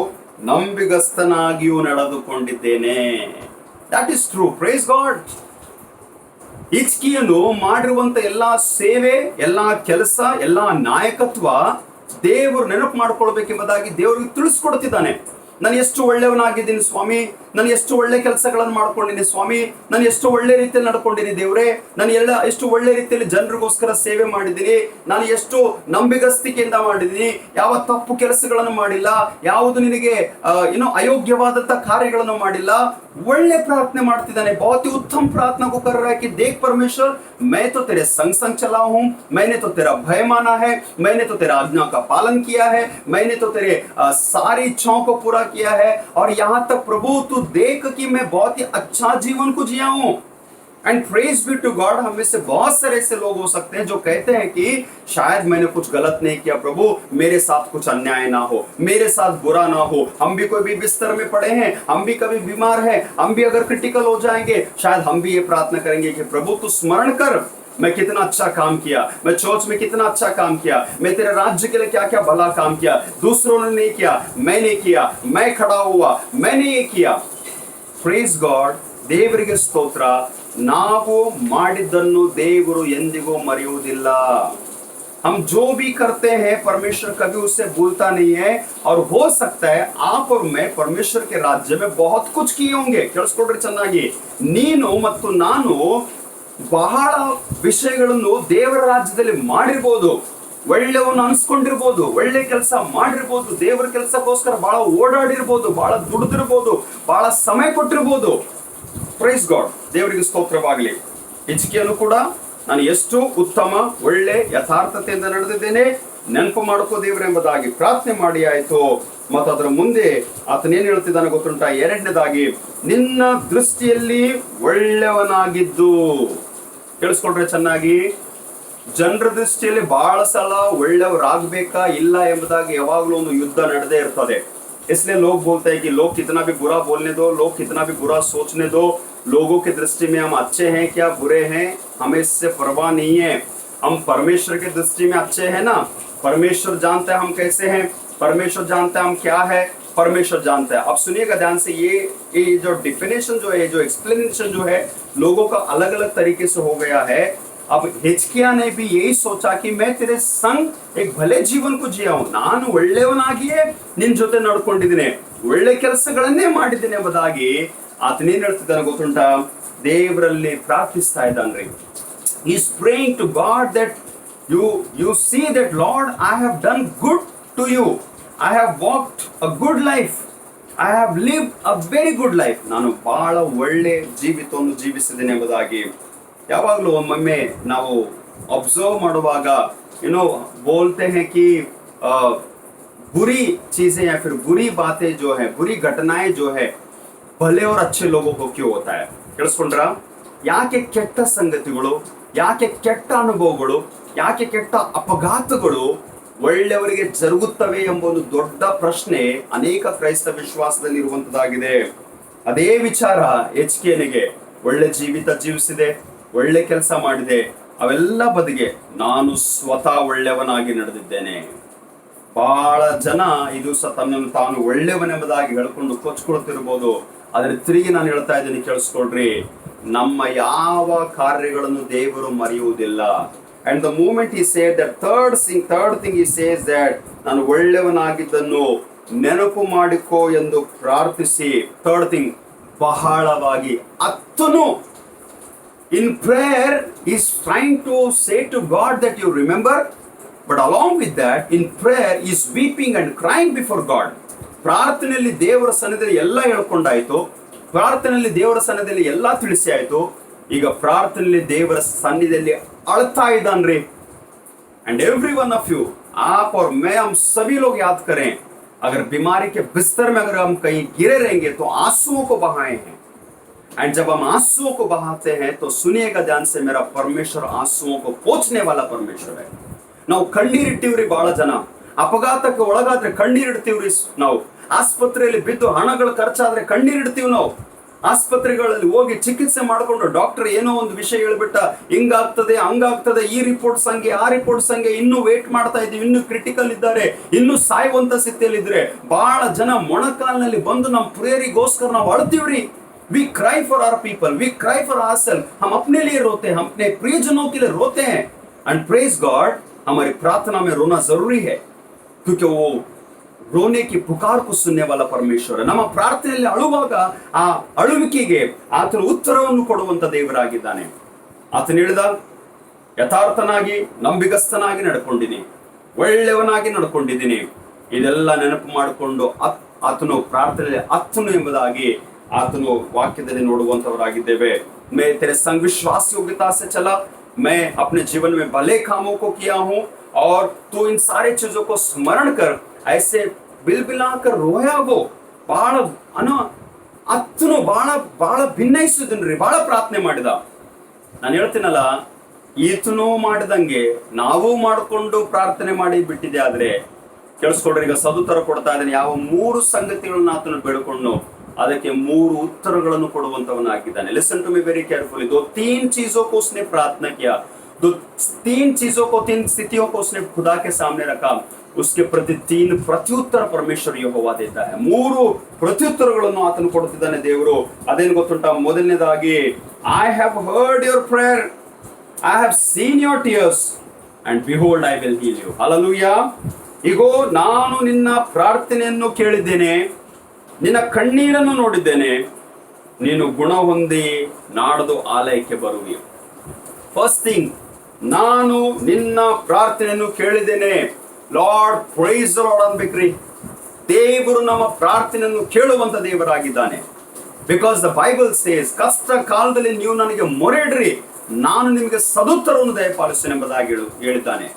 ನಂಬಿಗಸ್ತನಾಗಿಯೂ ನಡೆದುಕೊಂಡಿದ್ದೇನೆ। That is true, praise God. ಹಿಜ್ಕಿಯನು ಮಾಡಿರುವಂತ ಎಲ್ಲಾ ಸೇವೆ, ಎಲ್ಲಾ ಕೆಲಸ, ಎಲ್ಲಾ ನಾಯಕತ್ವ ದೇವರು ನೆನಪು ಮಾಡ್ಕೊಳ್ಬೇಕೆಂಬುದಾಗಿ ದೇವರಿಗೆ ತಿಳಿಸ್ಕೊಡ್ತಿದ್ದಾನೆ। ನಾನು ಎಷ್ಟು ಒಳ್ಳೆಯವನಾಗಿದ್ದೀನಿ ಸ್ವಾಮಿ, ನಾನು ಎಷ್ಟು ಒಳ್ಳೆ ಕೆಲಸಗಳನ್ನು ಮಾಡ್ಕೊಂಡಿದ್ದೀನಿ ಸ್ವಾಮಿ, ನಾನು ಎಷ್ಟು ಒಳ್ಳೆ ರೀತಿಯಲ್ಲಿ ನಡ್ಕೊಂಡಿದ್ದೀನಿ ದೇವ್ರೆ, ನಾನು ಎಷ್ಟು ಒಳ್ಳೆ ರೀತಿಯಲ್ಲಿ ಜನರಿಗೋಸ್ಕರ ಸೇವೆ ಮಾಡಿದ್ದೀನಿ, ನಾನು ಎಷ್ಟು ನಂಬಿಗಸ್ತಿಕೆಯಿಂದ ಮಾಡಿದ್ದೀನಿ, ಯಾವ ತಪ್ಪು ಕೆಲಸಗಳನ್ನು ಮಾಡಿಲ್ಲ, ಯಾವುದು ನಿನಗೆ ಅಯೋಗ್ಯವಾದಂತ ಕಾರ್ಯಗಳನ್ನು ಮಾಡಿಲ್ಲ। ಒಳ್ಳೆ ಪ್ರಾರ್ಥನೆ ಮಾಡ್ತಿದ್ದಾನೆ। बहुत ही उत्तम प्रार्थना को कर रहा है कि देख परमेश्वर, मैं तो तेरे संग संग चला हूं, मैंने तो तेरा भय माना है, मैंने तो तेरा आज्ञा का पालन किया है, मैंने तो तेरे सारी इच्छाओं को पूरा किया है, और यहाँ तक प्रभु तू देख कि मैं बहुत ही अच्छा जीवन को जिया हूं। And praise be to God. हम में से बहुत सारे ऐसे लोग हो सकते हैं जो कहते हैं कि शायद मैंने कुछ गलत नहीं किया प्रभु, मेरे साथ कुछ अन्याय ना हो, मेरे साथ बुरा ना हो, हम भी कोई भी बिस्तर में पड़े हैं, हम भी कभी बीमार हैं, हम भी अगर क्रिटिकल हो जाएंगे, शायद हम भी ये प्रार्थना करेंगे कि प्रभु तू स्मरण कर मैं कितना अच्छा काम किया, मैं चर्च में कितना अच्छा काम किया, मैं तेरे राज्य के लिए क्या क्या भला काम किया, दूसरों ने नहीं किया, मैंने किया, मैं खड़ा हुआ, मैंने ये किया. Praise God. ದೇವರಿಗೆ ಸ್ತೋತ್ರ. ನಾವು ಮಾಡಿದ್ದನ್ನು ದೇವರು ಎಂದಿಗೂ ಮರೆಯುವುದಿಲ್ಲ. हम जो भी करते हैं परमेश्वर कभी उससे भूलता नहीं है. और हो सकता है आप और मैं परमेश्वर के राज्य में बहुत कुछ किए होंगे. ಕೇಳಿಸ್ಕೊಡ್ರಿ ಚೆನ್ನಾಗಿ. ನೀನು ಮತ್ತು ನಾನು ಬಹಳ ವಿಷಯಗಳನ್ನು ದೇವರ ರಾಜ್ಯದಲ್ಲಿ ಮಾಡಿರ್ಬೋದು, ಒಳ್ಳೆಯವನ್ನ ಅನ್ಸ್ಕೊಂಡಿರ್ಬೋದು, ಒಳ್ಳೆ ಕೆಲಸ ಮಾಡಿರ್ಬೋದು, ದೇವರ ಕೆಲಸಕ್ಕೋಸ್ಕರ ಬಹಳ ಓಡಾಡಿರ್ಬೋದು, ಬಹಳ ದುಡಿದಿರ್ಬೋದು, ಬಹಳ ಸಮಯ ಕೊಟ್ಟಿರ್ಬೋದು. Praise God. ದೇವರಿಗೆ ಸ್ತೋತ್ರವಾಗಲಿ. ಹಿಜ್ಕೀಯನು ಕೂಡ ನಾನು ಎಷ್ಟು ಉತ್ತಮ, ಒಳ್ಳೆ, ಯಥಾರ್ಥತೆಯಿಂದ ನಡೆದಿದ್ದೇನೆ, ನೆನಪು ಮಾಡ್ಕೋ ದೇವರು ಎಂಬುದಾಗಿ ಪ್ರಾರ್ಥನೆ ಮಾಡಿ ಆಯ್ತು. ಮತ್ತು ಅದರ ಮುಂದೆ ಆತನೇನು ಹೇಳ್ತಿದ್ದಾನೆ ಗೊತ್ತುಂಟ? ಎರಡನೇದಾಗಿ, ನಿನ್ನ ದೃಷ್ಟಿಯಲ್ಲಿ ಒಳ್ಳೆಯವನಾಗಿದ್ದು. ಕೇಳಿಸ್ಕೊಂಡ್ರೆ ಚೆನ್ನಾಗಿ. ಜನರ ದೃಷ್ಟಿಯಲ್ಲಿ ಬಹಳ ಸಲ ಒಳ್ಳೆಯವರಾಗಬೇಕಾ ಇಲ್ಲ ಎಂಬುದಾಗಿ ಯಾವಾಗಲೂ ಒಂದು ಯುದ್ಧ ನಡೆದೇ ಇರ್ತದೆ. इसलिए लोग बोलते हैं कि लोग कितना भी बुरा बोलने दो, लोग कितना भी बुरा सोचने दो, लोगों की दृष्टि में हम अच्छे हैं क्या बुरे हैं हमें इससे परवाह नहीं है. हम परमेश्वर की दृष्टि में अच्छे हैं ना. परमेश्वर जानता है हम कैसे हैं, परमेश्वर जानता है हम क्या है, परमेश्वर जानता है. अब सुनिएगा ध्यान से, ये जो डिफिनेशन जो है, जो एक्सप्लेनेशन जो है, लोगों का अलग अलग तरीके से हो गया है. अब हिजकिया ने भी यही सोचा कि मैं तेरे संग एक भले जीवन को जिया हूं, ನಾನು ಒಳ್ಳೆಯವನಾಗಿಯೇ ನಿನ್ನ ಜೊತೆ ನಡ್ಕೊಂಡಿದ್ದೀನಿ, ಒಳ್ಳೆ ಕೆಲಸಗಳನ್ನೇ ಮಾಡಿದ್ದೀನಿ ಎಂಬುದಾಗಿ ಆತನೇನು ಹೇಳ್ತಿದ್ದಾನೆ ಗೊತ್ತುಂಟ? ದೇವರಲ್ಲಿ ಪ್ರಾರ್ಥಿಸ್ತಾ ಇದ್ದಾನ್ರಿ. he is praying to God that you see that Lord, I have done good to you, I have walked a good life, I have lived a very good life. ನಾನು ಬಹಳ ಒಳ್ಳೆ ಜೀವಿತವನ್ನು ಜೀವಿಸಿದ್ದೇನೆ ಎಂಬುದಾಗಿ. ಯಾವಾಗಲೂ ಒಮ್ಮೊಮ್ಮೆ ನಾವು ಅಬ್ಸರ್ವ್ ಮಾಡುವಾಗ ಏನೋ बोलते हैं कि बुरी चीजें या फिर बुरी बातें जो है, बुरी घटनाएं जो है, भले और अच्छे लोगों को क्यों होता है? ಕೇಳಿಸ್ಕೊಂಡ್ರ? ಯಾಕೆ ಕೆಟ್ಟ ಸಂಗತಿಗಳು, ಯಾಕೆ ಕೆಟ್ಟ ಅನುಭವಗಳು, ಯಾಕೆ ಕೆಟ್ಟ ಅಪಘಾತಗಳು ಒಳ್ಳೆಯವರಿಗೆ ಜರುಗುತ್ತವೆ ಎಂಬ ಒಂದು ದೊಡ್ಡ ಪ್ರಶ್ನೆ ಅನೇಕ ಕ್ರೈಸ್ತ ವಿಶ್ವಾಸದಲ್ಲಿ ಇರುವಂತದ್ದಾಗಿದೆ. ಅದೇ ವಿಚಾರ ಹಿಜ್ಕೀಯನಿಗೆ. ಒಳ್ಳೆ ಜೀವಿತ ಜೀವಿಸಿದೆ, ಒಳ್ಳೆ ಕೆಲಸ ಮಾಡಿದೆ, ಅವೆಲ್ಲ ಬದಿಗೆ ನಾನು ಸ್ವತಃ ಒಳ್ಳೆಯವನಾಗಿ ನಡೆದಿದ್ದೇನೆ. ಬಹಳ ಜನ ಇದು ಸಹ ತನ್ನನ್ನು ತಾನು ಒಳ್ಳೆಯವನೆಂಬುದಾಗಿ ಹೇಳ್ಕೊಂಡು ಕೊಚ್ಕೊಳ್ತಿರ್ಬೋದು. ಆದ್ರೆ ತಿರುಗಿ ನಾನು ಹೇಳ್ತಾ ಇದ್ದೀನಿ, ಕೇಳಿಸ್ಕೊಳ್ರಿ, ನಮ್ಮ ಯಾವ ಕಾರ್ಯಗಳನ್ನು ದೇವರು ಮರೆಯುವುದಿಲ್ಲ. And the moment he said that third thing he says that ನಾನು ಒಳ್ಳೆಯವನಾಗಿದ್ದನ್ನು ನೆನಪು ಮಾಡಿಕೋ ಎಂದು ಪ್ರಾರ್ಥಿಸಿ. ಥರ್ಡ್ ಥಿಂಗ್, ಬಹಳವಾಗಿ ಅತ್ತನು. In prayer, he is trying to say to God that you remember, but along with that, in prayer, he is weeping and crying before God. ಪ್ರಾರ್ಥನೆಯಲ್ಲಿ ದೇವರ ಸನ್ನಿಧಿಯಲ್ಲಿ ಎಲ್ಲ ಹೇಳ್ಕೊಂಡಾಯ್ತು, ಪ್ರಾರ್ಥನೆಯಲ್ಲಿ ದೇವರ ಸನ್ನಿಧಿಯಲ್ಲಿ ಎಲ್ಲ ತಿಳಿಸಿ ಆಯ್ತು. ಈಗ ಪ್ರಾರ್ಥನೆಯಲ್ಲಿ ದೇವರ ಸನ್ನಿಧಿಯಲ್ಲಿ ಅಳ್ತಾ ಇದ್ದಾನ್ರಿ. And every one of you, आप और मैं, हम सभी लोग याद करें, अगर बीमारी के बिस्तर में अगर हम कहीं गिरे रहेंगे तो आंसुओं को बहाए हैं. एंड जब हम आंसुओं को बहाते हैं तो सुनिएगा ध्यान से, मेरा परमेश्वर आंसुओं को पोंछने वाला परमेश्वर है. ನಾವು ಕಣ್ಣೀರಿಟ್ಟಿವ್ರಿ. ಬಹಳ ಜನ ಅಪಘಾತಕ್ಕೆ ಒಳಗಾದ್ರೆ ಕಣ್ಣೀರಿಡ್ತೀವ್ರಿ. ನಾವು ಆಸ್ಪತ್ರೆಯಲ್ಲಿ ಬಿದ್ದು ಹಣಗಳು ಖರ್ಚಾದ್ರೆ ಕಣ್ಣೀರಿಡ್ತೀವಿ. ನಾವು ಆಸ್ಪತ್ರೆಗಳಲ್ಲಿ ಹೋಗಿ ಚಿಕಿತ್ಸೆ ಮಾಡಿಕೊಂಡು ಡಾಕ್ಟರ್ ಏನೋ ಒಂದು ವಿಷಯ ಹೇಳ್ಬಿಟ್ಟ, ಹಿಂಗಾಗ್ತದೆ ಹಂಗಾಗ್ತದೆ, ಈ ರಿಪೋರ್ಟ್ಸ್ ಹಂಗೆ ಆ ರಿಪೋರ್ಟ್ಸ್ ಹಂಗೆ, ಇನ್ನೂ ವೇಟ್ ಮಾಡ್ತಾ ಇದೀವಿ, ಇನ್ನೂ ಕ್ರಿಟಿಕಲ್ ಇದ್ದಾರೆ, ಇನ್ನೂ ಸಾಯುವಂತ ಸ್ಥಿತಿಯಲ್ಲಿದ್ರೆ ಬಹಳ ಜನ ಮೊಣಕಾಲಿನಲ್ಲಿ ಬಂದು ನಮ್ಮ ಪ್ರೇಯರಿಗೋಸ್ಕರ ನಾವು ಅಳ್ತೀವ್ರಿ. We cry for our people, we cry for ourselves. हम अपने लिए रोते हैं, हम अपने प्रियजनों के लिए रोते हैं. And praise God, हमारी प्रार्थना में रोना जरूरी है, क्योंकि वो रोने की पुकार को सुनने वाला परमेश्वर है. ನಮ್ಮ ಪ್ರಾರ್ಥನೆಯಲ್ಲಿ ಅಳುವಾಗ ಆ ಅಳುವಿಕೆಗೆ ಆತನ ಉತ್ತರವನ್ನು ಕೊಡುವಂತ ದೇವರಾಗಿದ್ದಾನೆ. ಆತನು ಹೇಳಿದ, ಯಥಾರ್ಥನಾಗಿ ನಂಬಿಗಸ್ತನಾಗಿ ನಡ್ಕೊಂಡಿದ್ದೀನಿ, ಒಳ್ಳೆಯವನಾಗಿ ನಡ್ಕೊಂಡಿದ್ದೀನಿ. ಇದೆಲ್ಲ ನೆನಪು ಮಾಡಿಕೊಂಡು ಆತನು ಪ್ರಾರ್ಥನೆಯಲ್ಲಿ ಅತ್ತನು ಎಂಬುದಾಗಿ ಆತನು ವಾಕ್ಯದಲ್ಲಿ ನೋಡುವಂತವರಾಗಿದ್ದೇವೆ. मैं तेरे संग विश्वास योग्यता से चला, मैं अपने जीवन में भले कामों को किया हूं, और तू इन सारे चीजों को स्मरण कर. ऐसे बिलबिलाकर रोया. वो ಬಹಳ ಅತ್ತನು ಬಹಳ ಭಿನ್ನಯಿಸಿದನ್ರಿ, ಬಹಳ ಪ್ರಾರ್ಥನೆ ಮಾಡಿದ. ನಾನು ಹೇಳ್ತೀನಲ್ಲ, ಈತನೂ ಮಾಡಿದಂಗೆ ನಾವು ಮಾಡಿಕೊಂಡು ಪ್ರಾರ್ಥನೆ ಮಾಡಿ ಬಿಟ್ಟಿದೆ. ಆದ್ರೆ ಕೇಳಿಸ್ಕೊಡ್ರಿ, ಈಗ ಸದುತ್ತರ ಕೊಡ್ತಾ ಇದ್ದಾನೆ. ಯಾವ 3 ಸಂಗತಿಗಳನ್ನ ಆತನು ಬೇಡಿಕೊಂಡು ಅದಕ್ಕೆ 3 उत्तरಗಳನ್ನು ಕೊಡುವಂತವನಾಗಿದ್ದಾನೆ. Listen to me very carefully. 2-3 चीजों को उसने प्रार्थना किया, तो 3 चीजों को, 3 स्थितियों को उसने खुदा के सामने रखा. उसके ಪ್ರತಿ 3 ಪ್ರತ್ಯುತ್ತರ ಪರಮೇಶ್ವರ ಯೆಹೋವ ದೇತಾ है. 3 ಪ್ರತ್ಯುತ್ತರಗಳನ್ನು ಆತನು ಕೊಡುತ್ತಿದ್ದಾನೆ ದೇವರು. ಅದೇನು ಗೊತ್ತುಂಟಾ? ಮೊದಲನೇದಾಗಿ, I have heard your prayer, I have seen your tears and behold I will heal you. Hallelujah. ಇಗೋ ನಾನು ನಿನ್ನ ಪ್ರಾರ್ಥನೆಯನ್ನು ಕೇಳಿದ್ದೇನೆ, ನಿನ್ನ ಕಣ್ಣೀರನ್ನು ನೋಡಿದ್ದೇನೆ, ನೀನು ಗುಣ ಹೊಂದಿ ನಾಡ್ದು ಆಲಯಕ್ಕೆ ಬರುವಿ. ಫಸ್ಟ್ ಥಿಂಗ್, ನಾನು ನಿನ್ನ ಪ್ರಾರ್ಥನೆಯನ್ನು ಕೇಳಿದ್ದೇನೆ. ಲಾರ್ಡ್ ಪ್ರೈಸ್ ದ ಲಾರ್ಡ್ ಅನ್ಬೇಕ್ರಿ. ದೇವರು ನಮ್ಮ ಪ್ರಾರ್ಥನೆಯನ್ನು ಕೇಳುವಂತ ದೇವರಾಗಿದ್ದಾನೆ. ಬಿಕಾಸ್ ದ ಬೈಬಲ್ ಸೇಸ್, ಕಷ್ಟ ಕಾಲದಲ್ಲಿ ನೀವು ನನಗೆ ಮೊರೆಯಿಡ್ರಿ, ನಾನು ನಿಮಗೆ ಸದುತ್ತರವನ್ನು ದಯಪಾಲಿಸ್ತೇನೆ ಎಂಬುದಾಗಿ ಹೇಳಿದ್ದಾನೆ.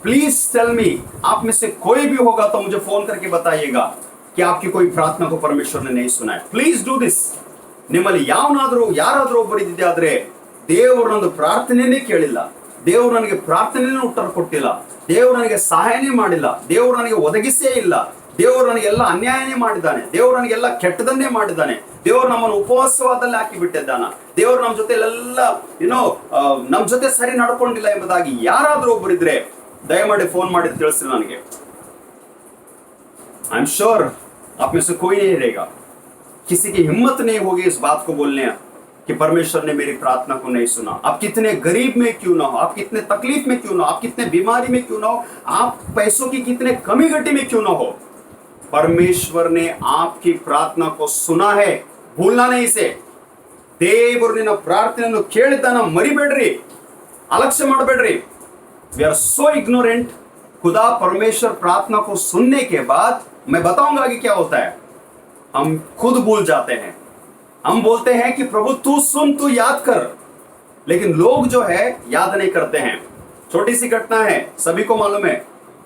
प्लीज टेल मी, आप में से कोई भी होगा तो मुझे फोन करके बताइएगा कि आपकी कोई प्रार्थना को परमेश्वर ने नहीं सुना है. Please do this. ನಿಮ್ಮಲ್ಲಿ ಯಾರಾದರೂ ಒಬ್ಬರಿದ್ದೆ ಆದ್ರೆ, ದೇವರು ನಂದು ಪ್ರಾರ್ಥನೆಯೇ ಕೇಳಿಲ್ಲ, ದೇವರು ನನಗೆ ಪ್ರಾರ್ಥನೆಯೇ ಉತ್ತರ ಕೊಟ್ಟಿಲ್ಲ, ದೇವರು ನನಗೆ ಸಹಾಯನೇ ಮಾಡಿಲ್ಲ, ದೇವರು ನನಗೆ ಒದಗಿಸೇ ಇಲ್ಲ, ದೇವರು ನನಗೆಲ್ಲ ಅನ್ಯಾಯನೇ ಮಾಡಿದ್ದಾನೆ, ದೇವರು ನನಗೆಲ್ಲ ಕೆಟ್ಟದನ್ನೇ ಮಾಡಿದ್ದಾನೆ, ದೇವರು ನಮ್ಮನ್ನು ಉಪವಾಸವಾದಲ್ಲಿ ಹಾಕಿ ಬಿಟ್ಟಿದ್ದಾನ, ದೇವರು ನಮ್ಮ ಜೊತೆ ಎಲ್ಲ ನಮ್ಮ ಜೊತೆ ಸರಿ ನಡ್ಕೊಂಡಿಲ್ಲ ಎಂಬುದಾಗಿ ಯಾರಾದರೂ ಒಬ್ಬರಿದ್ರೆ ದಯಮಾಡಿ ಫೋನ್ ಮಾಡಿ ತಿಳಿಸ್ರಿ ನನಗೆ. आई एम श्योर आप में से कोई नहीं रहेगा, किसी की हिम्मत नहीं होगी इस बात को बोलने कि परमेश्वर ने मेरी प्रार्थना को नहीं सुना. आप कितने गरीब में क्यों ना हो, आप कितने तकलीफ में क्यों ना हो, आप कितने बीमारी में क्यों ना हो, आप पैसों की कितने कमी घटी में क्यों ना हो, परमेश्वर ने आपकी प्रार्थना को सुना है. भूलना नहीं इसे. ದೇವರು ನಿನ್ನ ಪ್ರಾರ್ಥನೆಯನ್ನು ಕೇಳಿದ್ದಾನ, ಮರಿಬೇಡ್ರಿ, ಅಲಕ್ಷ್ಯ ಮಾಡಬೇಡ್ರಿ. We are so ignorant. खुदा परमेश्वर प्रार्थना को सुनने के बाद, मैं बताऊंगा कि क्या होता है, हम खुद भूल जाते हैं. हम बोलते हैं कि प्रभु तू सुन, तू याद कर, लेकिन लोग जो है याद नहीं करते हैं. छोटी सी घटना है, सभी को मालूम है.